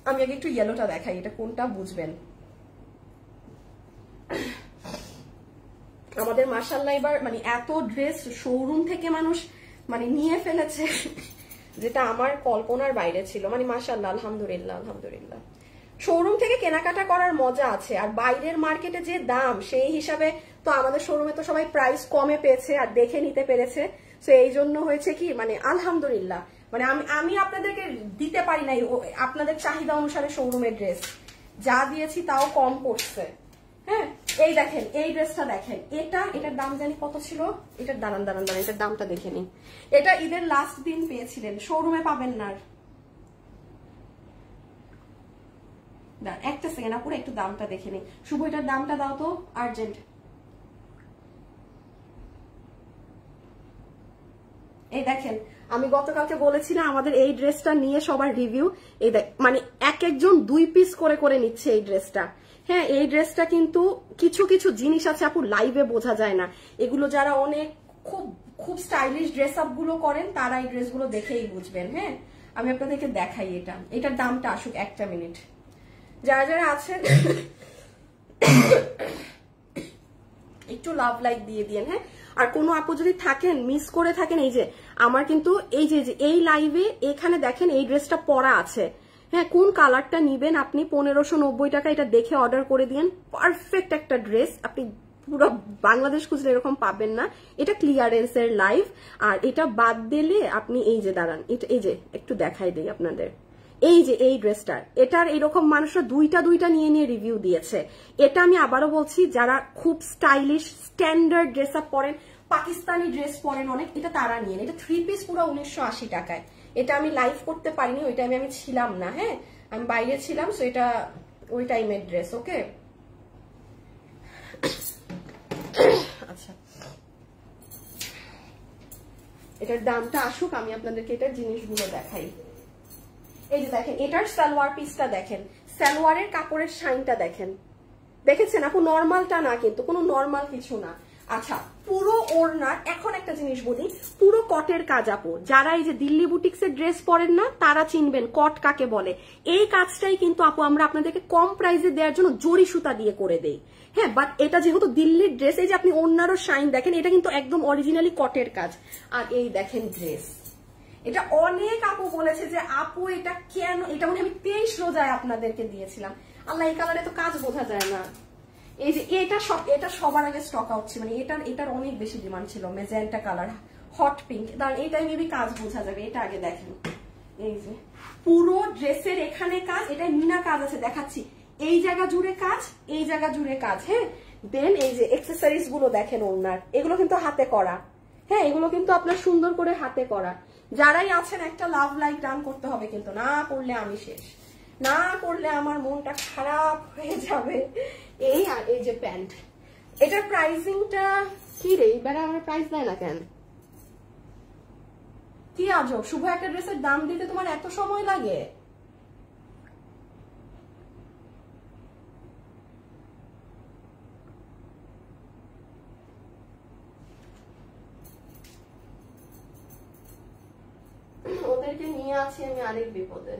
আমি আগে একটু ইয়েলোটা দেখাই, এটা কোনটা বুঝবেন। আমাদের মাশাআল্লাহ এবার মানে এত ড্রেস শোরুম থেকে মানুষ মানে নিয়ে ফেলেছে, যেটা আমার কল্পনার বাইরে ছিল। মানে মাশাআল্লাহ, আলহামদুলিল্লাহ আলহামদুলিল্লাহ। শোরুম থেকে কেনাকাটা করার মজা আছে, আর বাইরের মার্কেটে যে দাম সেই হিসাবে তো আমাদের শোরুমে তো সবাই প্রাইস কমে পেয়েছে আর দেখে নিতে পেরেছে। তো এই জন্য হয়েছে কি মানে আলহামদুলিল্লাহ, মানে আমি আপনাদেরকে দিতে পারি নাই আপনাদের চাহিদা অনুসারে শোরুমের ড্রেস, যা দিয়েছি তাও কম পড়ছে। হ্যাঁ, এই দেখেন এই ড্রেসটা দেখেন, এটার দাম জানি কত ছিল, এটার দাঁড়ান এটার দামটা দেখে নিন। এটা ঈদের লাস্ট দিন পেয়েছিলেন, শোরুমে পাবেন না। একটা সেকেন্ড আপুরে একটু দামটা দেখে নিই। শুভ, এটার দামটা দাও তো আর্জেন্ট। এই দেখেন, আমি গতকালকে বলেছিলাম আমাদের এই ড্রেসটা নিয়ে সবার রিভিউ, এই দেখ মানে এক একজন 2 পিস করে করে নিচ্ছে এই ড্রেসটা। হ্যাঁ, এই ড্রেসটা কিন্তু কিছু কিছু জিনিস আছে আপু লাইভে বোঝা যায় না, এগুলো যারা অনেক খুব খুব স্টাইলিশ ড্রেস আপ গুলো করেন তারা এই ড্রেসগুলো দেখেই বুঝবেন। হ্যাঁ, আমি আপনাদেরকে দেখাই এটার দামটা আসুক, একটা মিনিট। যারা যারা আছেন একটু লাভ লাইক দিয়ে দিন। হ্যাঁ, আর কোনো আপু যদি থাকেন মিস করে থাকেন, এই যে আমার কিন্তু এই যে এই লাইভে এখানে দেখেন এই ড্রেসটা পরা আছে। হ্যাঁ, কোন কালারটা নিবেন আপনি 1590 টাকা, এটা দেখে অর্ডার করে দিন। পারফেক্ট একটা ড্রেস, আপনি পুরো বাংলাদেশ খুঁজলে এরকম পাবেন না। এটা ক্লিয়ারেন্সের লাইভ, আর এটা বাদ দিলে আপনি এই যে দাঁড়ান, এটা এই যে একটু দেখাই দিই আপনাদের, এই যে এই ড্রেসটার, এটার এরকম মানুষরা দুইটা নিয়ে রিভিউ দিয়েছে। এটা আমি আবারও বলছি, যারা খুব স্টাইলিশ স্ট্যান্ডার্ড ড্রেস আপ পরেন, পাকিস্তানি ড্রেস পরেন অনেক, এটা তারা নিয়ে। এটা 3 পিস পুরো 1980 টাকায়। এটা আমি লাইভ করতে পারিনি, ওই টাইমে আমি ছিলাম না। হ্যাঁ, আমি বাইরে ছিলাম, সো এটা ওই টাইমের ড্রেস। ওকে, আচ্ছা এটার দামটা আসুক, আমি আপনাদেরকে এটার জিনিসগুলো দেখাই। এই যে দেখেন, এটার সালোয়ার পিসটা দেখেন, সালোয়ারের কাপড়ের শাইনটা দেখেন, দেখেছেন আপু? নর্মালটা না কিন্তু, কোনো নর্মাল কিছু না। আচ্ছা, পুরো ওড়না, এখন একটা জিনিস বলি, পুরো কটের কাজ আপু। যারা এই যে দিল্লি বুটিক্সের ড্রেস পরেন না তারা চিনবেন কট কাকে বলে। এই কাজটাই কিন্তু আপু আমরা আপনাদেরকে কম প্রাইসে দেওয়ার জন্য জরি সুতা দিয়ে করে দেই। হ্যাঁ, বাট এটা যেহেতু দিল্লির ড্রেস, এই যে আপনি ওড়নারও শাইন দেখেন, এটা কিন্তু একদম অরিজিনালি কটের কাজ। আর এই দেখেন ড্রেস, এটা অনেক আপু বলেছে যে আপু এটা কেন, এটা মনে আমি 23 রোজায় আপনাদেরকে দিয়েছিলাম। আল্লাহ, এই কালারে তো কাজ বোঝা যায় না। এই যে এটা সবার আগে স্টক আউট ছিল, মানে এটার অনেক বেশি ডিমান্ড ছিল, মেজেন্টা কালার, হট পিঙ্ক। কারণ এইটাই মেবি কাজ বোঝা যাবে। এটা আগে দেখেন, এই যে পুরো ড্রেসের এখানে কাজ, এটা মিনা কাজ আছে, দেখাচ্ছি। এই জায়গা জুড়ে কাজ, এই জায়গা জুড়ে কাজ। হ্যাঁ, দেন এই যে অ্যাকসেসরিজ গুলো দেখেন ওনার, এগুলো কিন্তু হাতে করা। হ্যাঁ, এগুলো কিন্তু আপনার সুন্দর করে হাতে করা। যারাই আছেন একটা লাভ লাইক ডান করতে হবে, কিন্তু না করলে আমি শেষ, না করলে আমার মনটা খারাপ হয়ে যাবে। এই আর এই যে প্যান্ট, এটার প্রাইসিংটা কি রে? এবার আমার প্রাইস দেয় না কেন? কি আজব, শুভ একটা ড্রেসের দাম দিতে তোমার এত সময় লাগে? ওদেরকে নিয়ে আছি আমি আরেক বিপদে।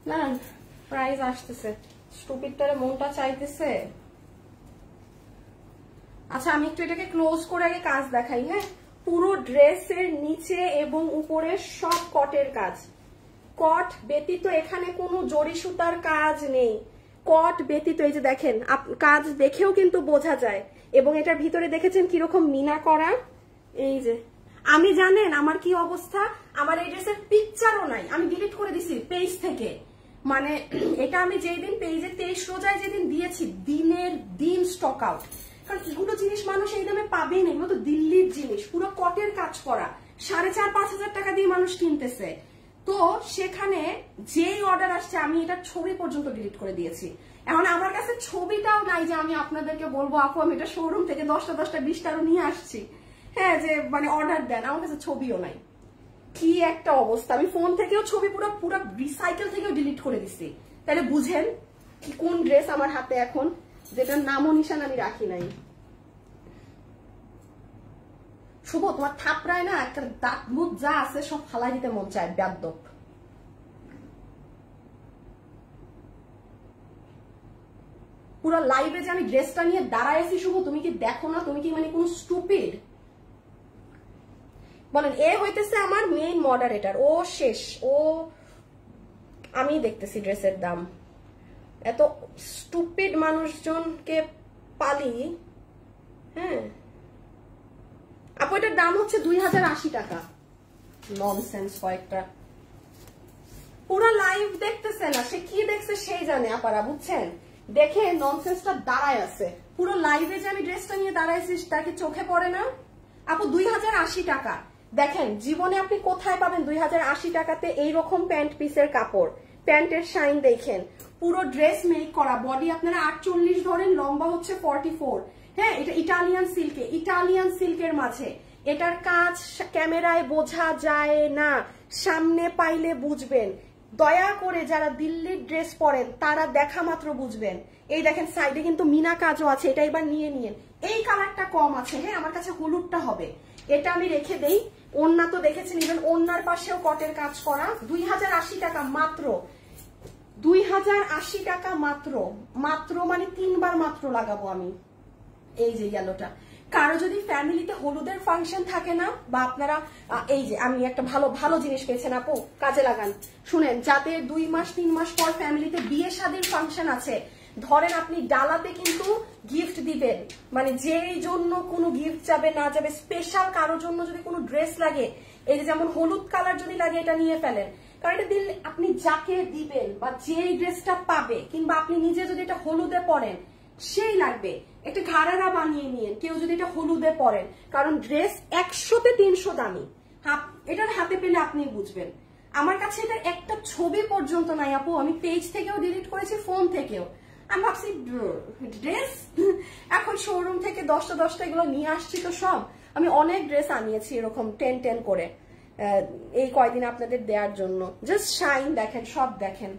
না, প্রাইস আসতেছে, স্টুপিডটারে মনটা চাইতেছে। আচ্ছা, আমি একটু এটাকে ক্লোজ করে আগে কাজ দেখাই। হ্যাঁ, পুরো ড্রেসের নিচে এবং উপরে সব কটের কাজ, কট ব্যতীত এখানে কোনো জরি সুতার কাজ নেই, কট ব্যতীত। এই যে দেখেন, কাজ দেখেও কিন্তু বোঝা যায়। এবং এটার ভিতরে দেখেছেন কিরকম মিনা করা, এই যে আমি জানেন আমার কি অবস্থা, আমার এই ড্রেসের পিকচারও নাই, আমি ডিলিট করে দিছি পেজ থেকে। মানে এটা আমি যেই দিন পেজে 23 রোজায় যেদিন দিয়েছি, দিনের দিন স্টক আউট। কারণ এগুলো জিনিস মানুষ এই দামে পাবেই না, এগুলো তো দিল্লির জিনিস, পুরো কটের কাজ করা, 4,500-5 হাজার টাকা দিয়ে মানুষ কিনতেছে। তো সেখানে যেই অর্ডার আসছে আমি এটার ছবি পর্যন্ত ডিলিট করে দিয়েছি। এখন আমার কাছে ছবিটাও নাই যে আমি আপনাদেরকে বলবো আপু আমি এটা শোরুম থেকে 10টা 20টা নিয়ে আসছি, হ্যাঁ, যে মানে অর্ডার দেন, আমার কাছে ছবিও নাই। কি একটা অবস্থা, আমি ফোন থেকেও ছবি পুরো রিসাইকেল থেকেও ডিলিট করে দিচ্ছি। তাহলে বুঝেন কি কোন ড্রেস আমার হাতে এখন, যেটার নামও নিশান আমি রাখি নাই। শুভ তোমার থাপড়ায় না একটা দাঁত মুখ যা আছে সব ফালাই দিতে মন চায়, বেয়াদব। পুরো লাইভে যে আমি ড্রেসটা নিয়ে দাঁড়ায় আছি শুভ, তুমি কি দেখো না? তুমি কি মানে কোন স্টুপিড? বলেন, এ হইতেছে আমার মেইন মডারেটর, ও শেষ, ও আমি দেখতেছি ড্রেসের দাম। এত স্টুপিড মানুষজনকে পালি। হ্যাঁ আপু এটার দাম হচ্ছে 2080 টাকা। ননসেন্স কয়েকটা। পুরো লাইভ দেখতেছে না, সে কি দেখছে সেই জানে আপারা, বুঝছেন? দেখে ননসেন্সটা দাঁড়ায় আছে। পুরো লাইভে যে আমি ড্রেসটা নিয়ে দাঁড়াইছি তাকে চোখে পড়ে না? আপু 2080 টাকা। দেখেন জীবনে আপনি কোথায় পাবেন 2080 টাকাতে এইরকম প্যান্ট পিসের কাপড়, প্যান্টের শাইন দেখেন, পুরো ড্রেস মেক করা, বডি আপনারা 48 ধরেন, লম্বা হচ্ছে 44। হ্যাঁ এটা ইটালিয়ান সিল্কের মাঝে। এটার কাজ ক্যামেরায় বোঝা যায় না, সামনে পাইলে বুঝবেন। দয়া করে যারা দিল্লির ড্রেস পরেন তারা দেখা মাত্র বুঝবেন। এই দেখেন সাইডে কিন্তু মিনা কাজও আছে, এটা এবার নিয়ে নিন। এই কালারটা কম আছে, হ্যাঁ আমার কাছে হলুদটা হবে, এটা আমি রেখে দেই। ওড়না তো দেখেছেন, ইভেন ওড়নার পাশেও কটের কাজ করা। 2080 টাকা মাত্র, 2080 টাকা মাত্র, মাত্র মানে 3 বার মাত্র লাগাবো আমি। এই যে ইয়েলোটা, কারো যদি ফ্যামিলিতে হলুদের ফাংশন থাকে না, বা আপনারা এই যে আমি একটা ভালো জিনিস পেয়েছেন আপু, কাজে লাগান। শুনেন, যাদের 2 মাস 3 মাস পর ফ্যামিলিতে বিয়ে শাদীর ফাংশন আছে, ধরেন আপনি ডালাতে কিন্তু গিফট দিবেন, মানে যেই জন্য কোনো গিফট যাবে না যাবে, স্পেশাল কারোর জন্য যদি কোনো ড্রেস লাগে, এই যে যেমন হলুদ কালার যদি লাগে এটা নিয়ে ফেলেন। কারণ এটা দিলে আপনি যাকে দিবেন বা যেই ড্রেসটা পাবে, কিংবা আপনি নিজে যদি এটা হলুদে পরেন সেই লাগবে, একটা ঘাড়ারা বানিয়ে নিন কেউ যদি এটা হলুদে পরেন। কারণ ড্রেস 100-তে 300 দামি, এটার হাতে পেলে আপনি বুঝবেন। আমার কাছে এটা একটা ছবি পর্যন্ত নাই আপু, আমি পেজ থেকেও ডিলিট করেছি, ফোন থেকেও। আমি ভাবছি ড্রেস এখন শোরুম থেকে 10টা এগুলো নিয়ে আসছি তো সব। আমি অনেক ড্রেস আনিয়েছি এরকম 10 করে এই কয়দিন আপনাদের দেওয়ার জন্য। জাস্ট শাইন দেখেন, সব দেখেন।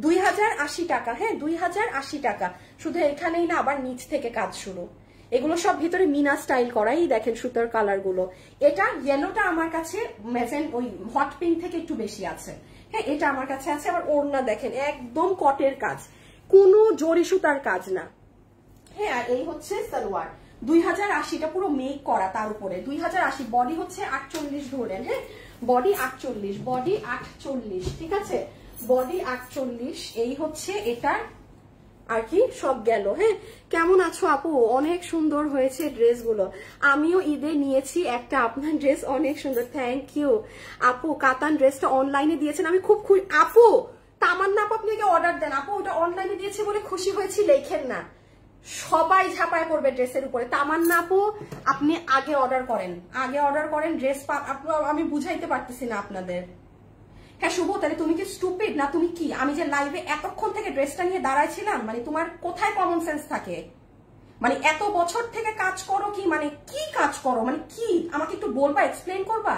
2080 টাকা, হ্যাঁ 2080 টাকা। শুধু এখানেই না, আবার নিচ থেকে কাজ শুরু। এগুলো সব ভিতরে মিনা স্টাইল করাই, দেখেন সুতার কালার গুলো। এটা ইয়েলোটা আমার কাছে মেজেন ওই হট পিঙ্ক থেকে একটু বেশি আছে, হ্যাঁ এটা আমার কাছে আছে। আবার ওড়না দেখেন একদম কটের কাজ, কোনো জরি সুতার কাজ না। হ্যাঁ আর এই হচ্ছে সালোয়ার, 2080টা পুরো মেক করা, তার উপরে 2080। বডি হচ্ছে 48 ধরেন, হ্যাঁ বডি 48, ঠিক আছে বডি 48। এই হচ্ছে এটার আর কি সব গেল। হ্যাঁ কেমন আছো আপু? অনেক সুন্দর হয়েছে ড্রেসগুলো, আমিও ঈদে নিয়েছি একটা, আপনার ড্রেস অনেক সুন্দর, থ্যাংক ইউ আপু। কাতান ড্রেসটা অনলাইনে দিয়েছেন, আমি খুব খুশি আপু। তামান্না আপু আপনি অর্ডার দেন আপু, ওটা অনলাইনে দিয়েছি বলে খুশি হয়েছি লেখেন না, সবাই ঝাঁপায় পড়বে ড্রেসের উপরে। তামান্না আপু আপনি আগে অর্ডার করেন, ড্রেস আমি বুঝাইতে পারতেছি না আপনাদের। হ্যাঁ শুভ, তাহলে তুমি কি স্টুপিড না? তুমি কি, আমি যে লাইভে এতক্ষণ থেকে ড্রেসটা নিয়ে দাঁড়াইছিলাম, মানে তোমার কোথায় কমন সেন্স থাকে? মানে এত বছর থেকে কাজ করো কি, মানে কি কাজ করো, মানে কি আমাকে একটু বলবা, এক্সপ্লেন করবা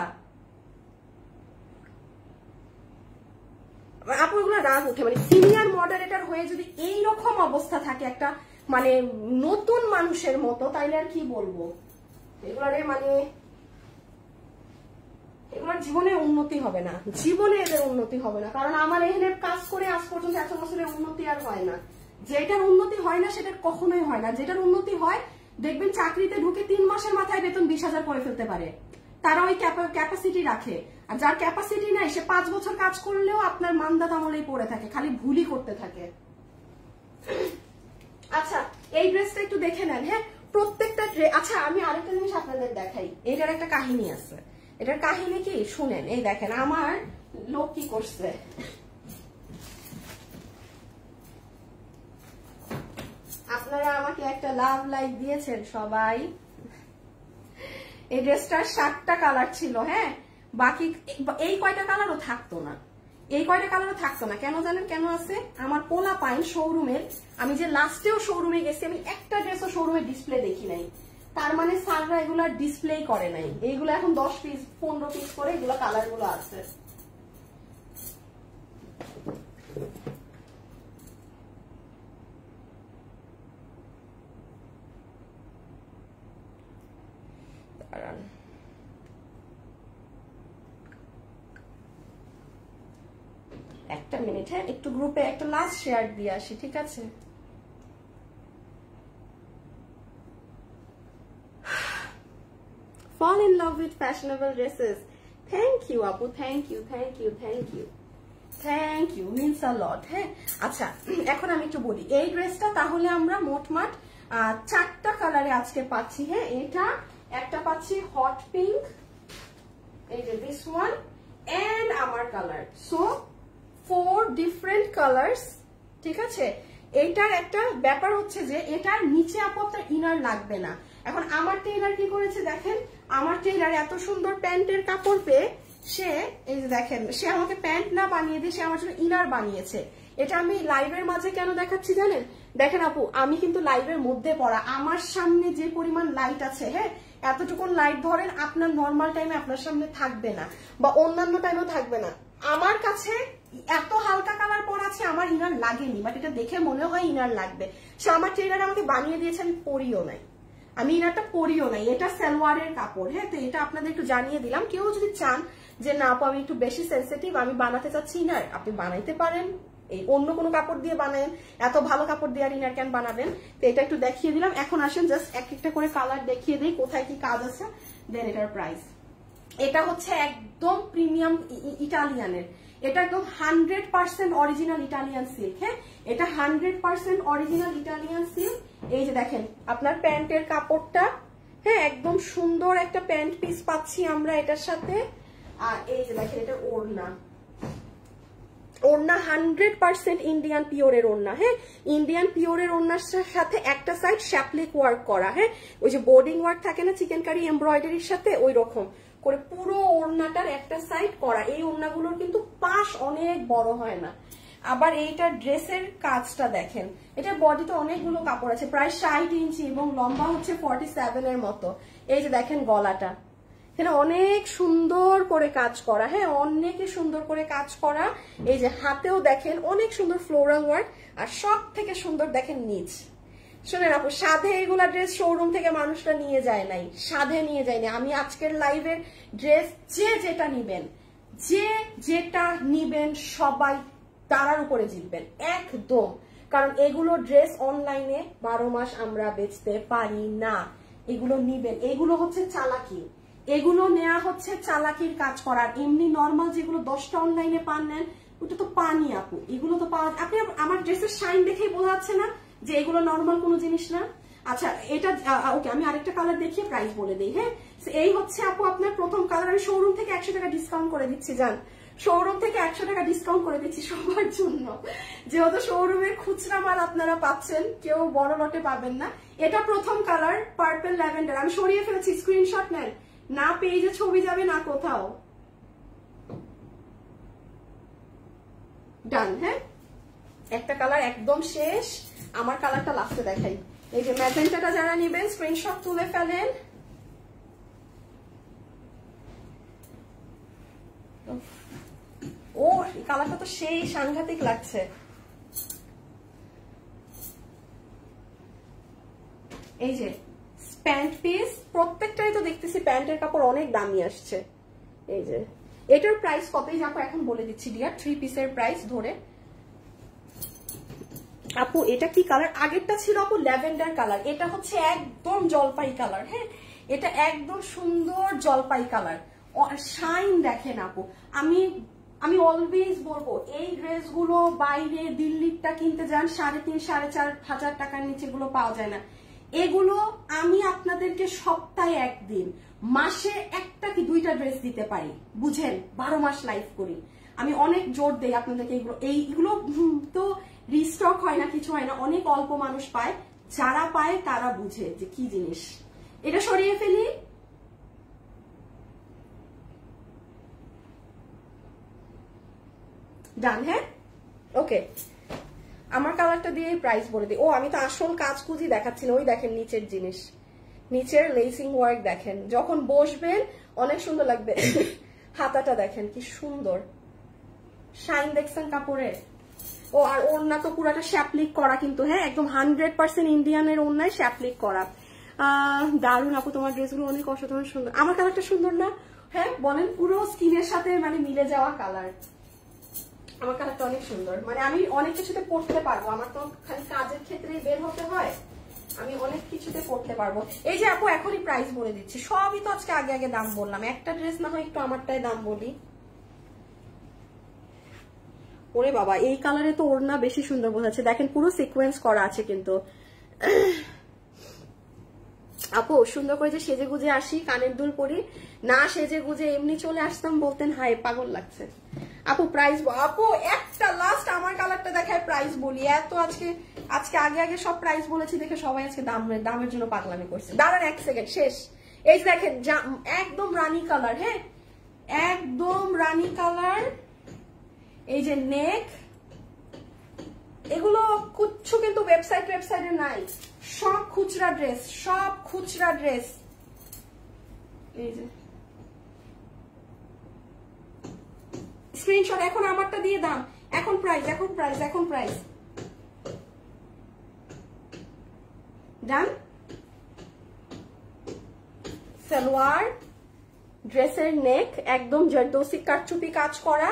আপু? এগুলো রাগ উঠে, মানে সিনিয়র মডারেটর হয়ে যদি এইরকম অবস্থা থাকে একটা মানে নতুন মানুষের মতো, তাইলে আর কি বলবো। এগুলারে মানে এগুলোর জীবনে উন্নতি হবে না, জীবনে এদের উন্নতি হবে না। কারণ আমার এখানে কাজ করে আজ পর্যন্ত এত বছরের উন্নতি আর হয় না। যেটার উন্নতি হয় না সেটার কখনোই হয় না। যেটার উন্নতি হয় দেখবেন চাকরিতে ঢুকে 3 মাসের মাথায় বেতন 20,000 করে ফেলতে পারে, তারা ওই ক্যাপাসিটি রাখে। আর যার ক্যাপাসিটি নাই সে 5 বছর কাজ করলেও আপনার মানদাত আমলেই পড়ে থাকে, খালি ভুলই করতে থাকে। আচ্ছা এই ড্রেসটা একটু দেখে নেন, হ্যাঁ প্রত্যেকটা ড্রেস। আচ্ছা আমি আরেকটা জিনিস আপনাদের দেখাই, এটার একটা কাহিনী আছে। এটার কাহিনী কি শুনেন। এই দেখেন আমার লোক কি করছে, আপনারা আমাকে একটা লাভ লাইক দিয়েছেন সবাই। এই ড্রেসটার 7টা কালার ছিল, হ্যাঁ, বাকি এই কয়টা কালারও থাকতো না, এই কয়টা কালারও থাকতো না। কেন জানেন কেন আছে? আমার পোলা পাইন শোরুমের, আমি যে লাস্টেও শোরুমে গেছি, আমি একটা ড্রেসও শোরুমে ডিসপ্লে দেখি নাই, তার মানে স্যাররা এগুলা ডিসপ্লে করে নাই। এইগুলো এখন 10 পিস 15 পিস করে এগুলো কালার গুলো আছে। একটা মিনিট, হ্যাঁ, একটু গ্রুপে একটা লাস্ট শেয়ার দিয়ে আসি, ঠিক আছে? Fall in love with fashionable dresses. Thank you আপু, thank you, thank you, thank you, thank you, means a lot. হ্যাঁ, আচ্ছা এখন আমি একটু বলি এই ড্রেসটা তাহলে আমরা মোটমাট 4টা কালারে আজকে পাচ্ছি। হ্যাঁ, এটা একটা পাচ্ছি হট পিঙ্ক, এই যে দিস ওয়ান, এন্ড আমার কালার, সো 4 ডিফারেন্ট কালার্স, ঠিক আছে? এইটার একটা ব্যাপার হচ্ছে যে এটার নিচে আপু আপনার ইনার লাগবে না। এখন আমার টেইলার কি করেছে দেখেন, আমার টেইলার এত সুন্দর প্যান্টের কাপড় পেয়ে সে, এই যে দেখেন, সে আমাকে প্যান্ট না বানিয়ে দিয়ে সে আমার জন্য ইনার বানিয়েছে। এটা আমি লাইভের মাঝে কেন দেখাচ্ছি জানেন? দেখেন আপু, আমি কিন্তু লাইভের মধ্যে পড়া, আমার সামনে যে পরিমাণ লাইট আছে, হ্যাঁ, এতটুকু লাইট ধরেন আপনার নর্মাল টাইমে আপনার সামনে থাকবে না, বা অন্যান্য টাইমেও থাকবে না। আমার কাছে এত হালকা কালার পরা আছে, আমার ইনার লাগেনি, বাট এটা দেখে মনে হয় ইনার লাগবে। সে আমার টেইলার আমাকে বানিয়ে দিয়েছে, আমি পরিও নাই, আমি ইনারটা পরিও নাই। এটা সালোয়ারের কাপড়, হ্যাঁ, তো এটা আপনাদের একটু জানিয়ে দিলাম। কেউ যদি চান যে না আপু আমি একটু বেশি সেন্সিটিভ, আমি বানাতে চাচ্ছি ইনার, আপনি বানাইতে পারেন, এই অন্য কোনো কাপড় দিয়ে বানান, এত ভালো কাপড় দিয়ে আর ইনার কেন বানাবেন? তো এটা একটু দেখিয়ে দিলাম। এখন আসেন জাস্ট এক একটা করে কালার দেখিয়ে দিই কোথায় কি কাজ আছে, দেন এটার প্রাইস। এটা হচ্ছে একদম প্রিমিয়াম ইটালিয়ানের, এটা একদম 100% অরিজিনাল ইটালিয়ান সিল্ক। হ্যাঁ, এটা 100% অরিজিনাল ইটালিয়ান সিল্ক। এই যে দেখেন আপনার প্যান্টের কাপড়টা, হ্যাঁ, একদম সুন্দর একটা প্যান্ট পিস পাচ্ছি আমরা এটার সাথে। আর এই যে দেখেন এটা ওড়না, ওড়না 100% ইন্ডিয়ান পিওরের ওড়না। হ্যাঁ, ইন্ডিয়ান পিওরের ওড়নার সাথে একটা সাইড শ্যাপলিক ওয়ার্ক করা, হ্যাঁ, ওই যে বোর্ডিং ওয়ার্ক থাকে না চিকেন কারি এমব্রয়ডারির সাথে, ওই রকম করে পুরো ওড়নাটার একটা সাইড করা। এই ওড়নাগুলোর কিন্তু পাশ অনেক বড় হয় না। আবার এইটার ড্রেসের কাজটা দেখেন, এটার বডিতে অনেকগুলো কাপড় আছে, প্রায় 60 ইঞ্চি এবং লম্বা হচ্ছে 47 এর মতো। এই যে দেখেন গলাটা, এখানে অনেক সুন্দর করে কাজ করা, হ্যাঁ, অনেকই সুন্দর করে কাজ করা। এই যে হাতেও দেখেন অনেক সুন্দর ফ্লোরাল ওয়ার্ক, আর সব থেকে সুন্দর দেখেন নিচ। শোনেন আপু, সাধে এগুলা ড্রেস শোরুম থেকে মানুষরা নিয়ে যায় নাই, সাধে নিয়ে যায়নি। আমি আজকের লাইভের ড্রেস যে যেটা নিবেন, যে যেটা নিবেন সবাই তারার উপরে জিতবেন একদম, কারণ এগুলো ড্রেস অনলাইনে 12 মাস আমরা বেচতে পারি না। এগুলো নিবেন, এগুলো হচ্ছে চালাকি, এগুলো নেওয়া হচ্ছে চালাকির কাজ করার। এমনি নর্মাল যেগুলো 10টা অনলাইনে পান নেন, ওটা তো পানি আপু, এগুলো তো পাওয়া। আপনি আমার ড্রেসের শাইন দেখেই বোঝা যাচ্ছে না যে এগুলো নর্মাল কোনো জিনিস না। আচ্ছা এটা ওকে, আমি আরেকটা কালার দেখিয়ে প্রাইস বলে দিই। হ্যাঁ, এই হচ্ছে আপু আপনার প্রথম কালার। আমি শোরুম থেকে 100 টাকা ডিসকাউন্ট করে দিচ্ছি, জান, শোরুম থেকে 100 টাকা ডিসকাউন্ট করে দিচ্ছি সবার জন্য, যেহেতু শোরুমের খুচরা মাল আপনারা পাচ্ছেন, কেউ বড় লটে পাবেন না। এটা প্রথম কালার পার্পল ল্যাভেন্ডার, আমি সরিয়ে ফেলেছি, স্ক্রিনশট নেন, না পেজে ছবি যাবে না কোথাও। ডান। হ্যাঁ, একটা কালার একদম শেষ, আমার কালারটা লাস্টে দেখাই। এই যে ম্যাজেন্টাটা যারা নেবেন স্ক্রিনশট তুলে ফেলেন। ও এই কালারটা তো সেই সাংঘাতিক লাগছে। এই যে প্যান্ট পিস, প্রত্যেকটাই তো দেখতেছি প্যান্টের কাপড় অনেক দামি আসছে। এই যে এটার প্রাইস কতই যাবো এখন বলে দিচ্ছি ডিয়ার, 3 পিসের প্রাইস ধরে। আপু এটা কি কালার? আগেরটা ছিল আপু ল্যাভেন্ডার কালার, এটা হচ্ছে একদম জলপাই কালার। হ্যাঁ, এটা একদম সুন্দর জলপাই কালার, শাইন দেখেন আপু। আমি অলওয়েজ বলবো এই ড্রেসগুলো বাইরে দিল্লিরটা কিনতে যান 3,500-4,500 টাকার নিচে গুলো পাওয়া যায় না। এগুলো আমি আপনাদেরকে সপ্তাহে একদিন, মাসে একটা কি দুইটা ড্রেস দিতে পারি, বুঝেন? 12 মাস লাইভ করি আমি, অনেক জোর দেই আপনাদেরকে। এইগুলো তো রিস্টক হয় না, কিছু হয় না, অনেক অল্প মানুষ পায়, যারা পায় তারা বুঝে যে কি জিনিস। এটা সরিয়ে ফেলি। ডান, হ্যাঁ ওকে। আমার কালারটা দিয়ে প্রাইস বলে দিই। ও আমি তো আসল কাজ কুজি দেখাচ্ছি না, ওই দেখেন নিচের জিনিস, নিচের লেসিং ওয়ার্ক দেখেন, যখন বসবেন অনেক সুন্দর লাগবে। হাতাটা দেখেন কি সুন্দর, শাইন দেখছেন কাপড়ে। ও আর ওড়না তো পুরাটা শ্যাপলিক করা কিন্তু, হ্যাঁ একদম 100% ইন্ডিয়ানের ওড়নায় শ্যাপলিক করা। দারুন আপু, তোমার ড্রেসগুলো অনেক অসাধারণ সুন্দর। আমার কালারটা সুন্দর না? হ্যাঁ বলেন, পুরো স্কিনের সাথে মানে মিলে যাওয়া কালার। আমার কালারটা অনেক সুন্দর, মানে আমি অনেক কিছুতে পড়তে পারবো, আমার তো খালি কাজের ক্ষেত্রে বের হতে হয়, আমি অনেক কিছুতে পড়তে পারবো। এই যে আপু এখনই প্রাইস বলে দিচ্ছি, সবই তো আজকে আগে আগে দাম বললাম, একটা ড্রেস না হয় একটু আমারটাই দাম বলি। ওরে বাবা, এই কালারে তো ওড়না বেশি সুন্দর বোঝাচ্ছে, দেখেন পুরো সিকোয়েন্স করা আছে কিন্তু। আপু সুন্দর করে যে সেজে গুজে আসি, কানের দুল পরি, না সেজে গুজে এমনি চলে আসতাম বলতেন হাই পাগল লাগছে। আপু প্রাইস, আপু একটা লাস্ট আমার কালারটা দেখায় প্রাইস বলি। এত আজকে আগে আগে সব প্রাইস বলেছি দেখে সবাই আজকে দামের জন্য পাগলামি করছে। দাঁড়ান এক সেকেন্ড, শেষ। এই দেখেন একদম রানী কালার, হ্যাঁ একদম রানী কালার। এই যে নেক, এগুলো কিচ্ছু কিন্তু ওয়েবসাইটে নাই, সব খুচরা ড্রেস, সব খুচরা ড্রেস। এই যে স্ক্রিনশট এখন আমারটা দিয়ে দাম, এখন প্রাইস ডান। সালোয়ার, ড্রেসের নেক একদম জর্দোসি কারচুপি কাজ করা,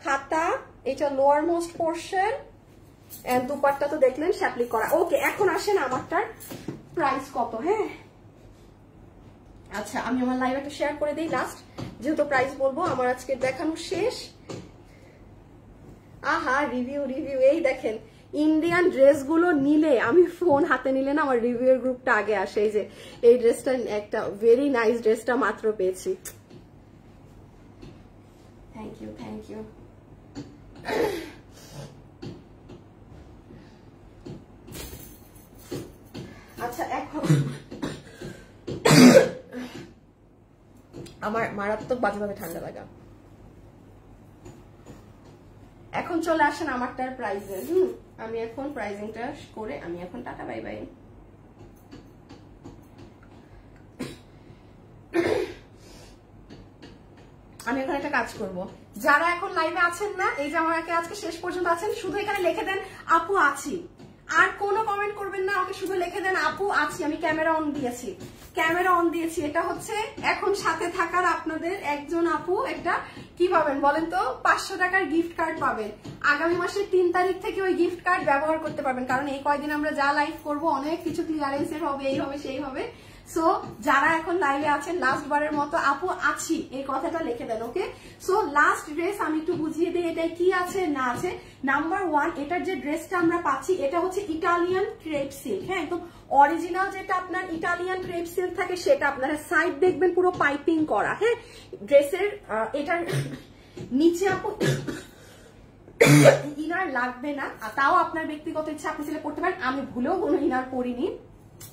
হাতা, এটা lower most portion, and dupatta তো দেখলেন শ্যাপলি করা। ওকে এখন আসেন আমারটার প্রাইস কত। হ্যাঁ আচ্ছা, আমি আমার লাইভ একটা শেয়ার করে দিই লাস্ট, যেহেতু প্রাইস বলবো। আমার আজকে দেখানো শেষ। আহা রিভিউ, এই দেখেন ইন্ডিয়ান ড্রেসগুলো নিলে, আমি ফোন হাতে নিলে না আমার রিভিউর গ্রুপটা আগে আসে। এই যে এই ড্রেসটা একটা ভেরি নাইস, ড্রেসটা মাত্র পেয়েছি। Thank you. আচ্ছা এখন আমার মারাত্মক বাজেভাবে ঠান্ডা লাগা। এখন চলে আসেন আমারটার প্রাইসে। আমি এখন প্রাইসিংটা করে আমি এখন টাটা বাই বাই। আমি এখন একটা কাজ করব, যারা এখন লাইভে আছেন না, এই যে আমাকে আজকে শেষ পর্যন্ত আছেন, শুধু এখানে লিখে দেন আপু আছি, আর কোনো কমেন্ট করবেন না, আমাকে শুধু লিখে দেন আপু আছি। আমি ক্যামেরা অন দিয়েছি। এটা হচ্ছে এখন সাথে থাকার আপনাদের একজন আপু একটা কি পাবেন বলেন তো, 500 টাকার গিফট কার্ড পাবেন। আগামী মাসের 3 তারিখ থেকে ওই গিফট কার্ড ব্যবহার করতে পারবেন, কারণ এই কয়দিন আমরা যা লাইভ করবো অনেক কিছু ক্লিয়ারেন্সের হবে, এই হবে সেই হবে। সো যারা এখন লাইভে আছেন, লাস্ট বারের মতো আপু আছি এই কথাটা লিখে দেন। ওকে, সো লাস্ট ড্রেস আমি একটু বুঝিয়ে দিই এটা কি আছে না আছে। নাম্বার 1, এটার যে ড্রেসটা আমরা পাচ্ছি এটা হচ্ছে ইটালিয়ান ক্রেপ সিল্ক। হ্যাঁ একদম অরিজিনাল যেটা আপনার ইটালিয়ান ক্রেপ সিল্ক থাকে সেটা, আপনারা সাইড দেখবেন পুরো পাইপিং করা। হ্যাঁ ড্রেসের এটার নিচে আপু ইনার লাগবে না, তাও আপনার ব্যক্তিগত ইচ্ছা আপনি চাইলে পড়তে পারেন। আমি ভুলেও কোনো ইনার পরিনি,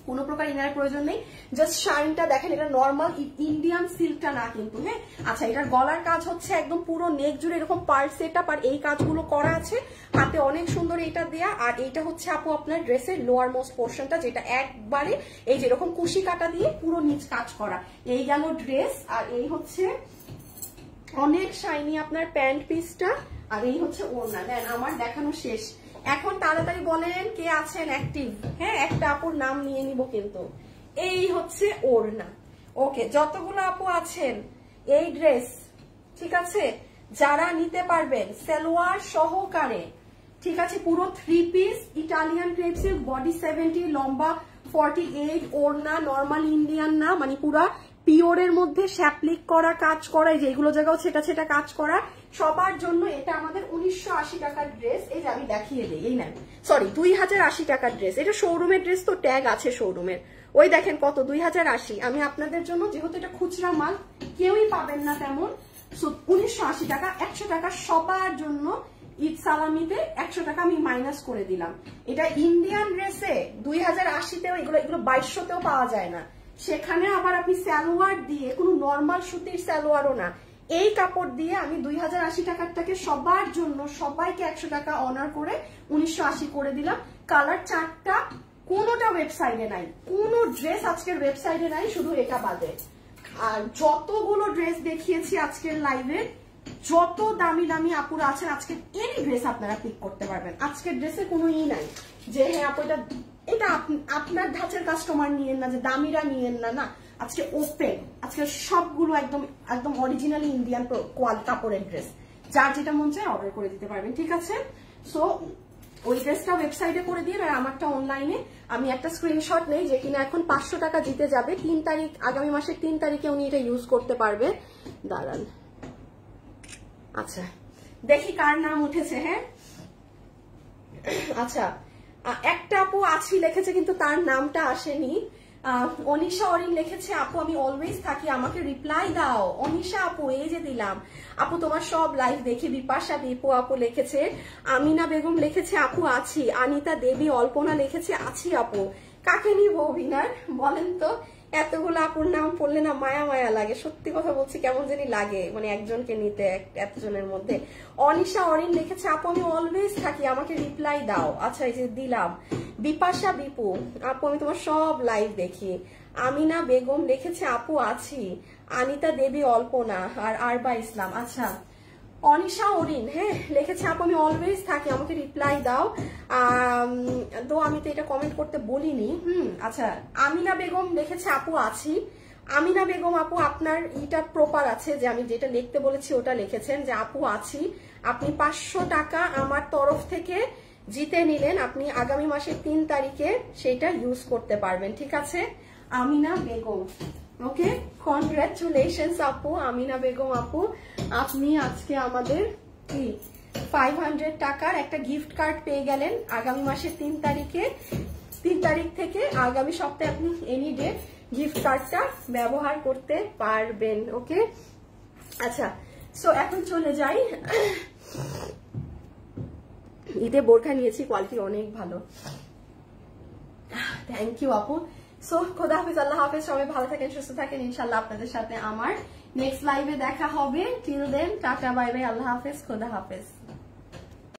কোনো প্রকার ইনারের প্রয়োজন নেই। জাস্ট শাইনটা দেখেন, এটা নর্মাল ইন্ডিয়ান সিল্কটা না কিন্তু। হ্যাঁ আচ্ছা, এটার গলার কাজ হচ্ছে একদম পুরো নেক জুড়ে এরকম পার্ল সেট আপ, আর এই কাজগুলো করা আছে হাতে অনেক সুন্দর এটা দেয়া। আর এইটা হচ্ছে আপু আপনার ড্রেসের লোয়ার মোস্ট পোর্শনটা, যেটা একবারে এই যেরকম কুশি কাটা দিয়ে পুরো নিচ কাজ করা। এই গেল ড্রেস, আর এই হচ্ছে অনেক শাইনি আপনার প্যান্ট পিসটা, আর এই হচ্ছে ওড়না। দেন আমার দেখানো শেষ। এখন তাড়াতাড়ি বলেন কে আছেন অ্যাক্টিভ। হ্যাঁ একটা আপুর নাম নিয়ে নিব কিন্তু। এই হচ্ছে ওড়না। ওকে, যতগুলো আপু আছেন এই ড্রেস, ঠিক আছে, যারা নিতে পারবেন সালোয়ার সহকারে, ঠিক আছে, পুরো 3 piece Italian crepe silk, body 70, লম্বা 48, ওড়না নর্মাল ইন্ডিয়ান না, মানে পুরা পিওরের মধ্যে শ্যাপলিক করা কাজ করা, এই যে এগুলো জায়গাও ছেটা ছেটা কাজ করা, সবার জন্য এটা আমাদের 1980 টাকার ড্রেস। এই যে আমি দেখিয়ে দিই, এই নেন, সরি 2080 টাকার ড্রেস। এটা শোরুমের ড্রেস, তো ট্যাগ আছে শোরুমের, ওই দেখেন কত 2080। আমি আপনাদের জন্য, যেহেতু এটা খুচরা মাল কেউই পাবেন না তেমন, 1980 টাকা, 100 টাকা সবার জন্য। ঈদ সালামিতে 100 টাকা আমি মাইনাস করে দিলাম। এটা ইন্ডিয়ান ড্রেসে 2080তেও, এগুলো 2200তেও পাওয়া যায় না। সেখানে আবার আপনি সালোয়ার দিয়ে, কোনো নর্মাল সুতির সালোয়ারও না, এই কাপড় দিয়ে আমি 2080 টাকারটাকে সবার জন্য, সবাইকে 100 টাকা অনার করে 1980 করে দিলাম। কালার 4টা, কোনোটা ওয়েবসাইটে নাই, কোনো ড্রেস আজকের ওয়েবসাইটে নাই, শুধু এটা বাদে। আর যতগুলো ড্রেস দেখিয়েছি আজকের লাইভে, যত দামি দামি আপুরা আছেন, আজকের এনি ড্রেস আপনারা পিক করতে পারবেন। আজকের ড্রেসে কোনো নাই যে হ্যাঁ আপু এটা আপনার ধাঁচের কাস্টমার নিয়েন না, যে দামিরা নিয়েন না, না, আজকে ওপেন, আজকে সবগুলো একদম একদম অরিজিনালি ইন্ডিয়ান কাপড়ের ড্রেস। যার যেটা মন চায় অর্ডার করে দিতে পারবেন, ঠিক আছে? সো ওই ড্রেসটা ওয়েবসাইটে করে দিয়ে, আর আমারটা অনলাইনে আমি একটা স্ক্রিনশট নেই, যে কিনা এখন 500 টাকা জিতে যাবে 3 তারিখ, আগামী মাসের 3 তারিখে উনি এটা ইউজ করতে পারবে। দাঁড়ান, আচ্ছা দেখি কার নাম উঠেছে। হ্যাঁ, আচ্ছা, একটা আপু আছি লিখেছে, কিন্তু তার নামটা আসেনি। অনিশা অরিন লিখেছে, আপু আমি অলওয়েজ থাকি, আমাকে রিপ্লাই দাও। অনিশা আপু, এই যে দিলাম আপু, তোমার সব লাইভ দেখি। বিপাশা দীপু আপু লিখেছে, আমিনা বেগম লিখেছে আপু আছি। আনিতা দেবী অল্পনা লিখেছে আছি আপু। কাকে নিব অভিনয় বলেন তো? এতগুলো আপুর নাম পড়লে না মায়া মায়া লাগে, সত্যি কথা বলছি, কেমন জানি লাগে, মানে একজনকে নিতে এতজনের মধ্যে। অনিশা অরিন লিখেছে, আপু আমি অলওয়েজ থাকি, আমাকে রিপ্লাই দাও। আচ্ছা, এই যে দিলাম। বিপাশা বিপু আপু, আমি তোমার সব লাইভ দেখি। আমিনা বেগম লিখেছে, আপু আছি। আনিতা দেবী অল্পনা, আর আরবা ইসলাম। আচ্ছা, অনিশা অরিন হ্যাঁ লিখেছে, আপু আমি অলওয়েজ থাকি, আমাকে রিপ্লাই দাও। তো আমি তো এটা কমেন্ট করতে বলিনি। আচ্ছা, আমিনা বেগম লিখেছে, আপু আছি। আমিনা বেগম আপু, আপনার ইটা প্রপার আছে, যে আমি যেটা লিখতে বলেছি ওটা লিখেছেন, যে আপু আছি। আপনি 500 টাকা আমার তরফ থেকে জিতে নিলেন, আপনি আগামী মাসের 3 তারিখে সেটা ইউজ করতে পারবেন, ঠিক আছে? আমিনা বেগম, ওকে, কনগ্রাচুলেশনস আপু। আমিনা বেগম আপু, আপনি আজকে আমাদের কি 500 টাকার একটা গিফট কার্ড পেয়ে গেলেন। আগামী মাসের 3 তারিখে, 3 তারিখ থেকে আগামী সপ্তাহে আপনি এনি ডে গিফট কার্ডটা ব্যবহার করতে পারবেন, ওকে? আচ্ছা, সো এখন চলে যাই। ঈদে বোরখা নিয়েছি, কোয়ালিটি অনেক ভালো, থ্যাংক ইউ আপু। সো খোদা হাফিজ, আল্লাহ হাফিজ, সবাই ভালো থাকেন, সুস্থ থাকেন। ইনশাল্লাহ আপনাদের সাথে আমার নেক্সট লাইভে দেখা হবে। Till then tata, bye bye, আল্লাহ হাফিজ, খোদা হাফিজ।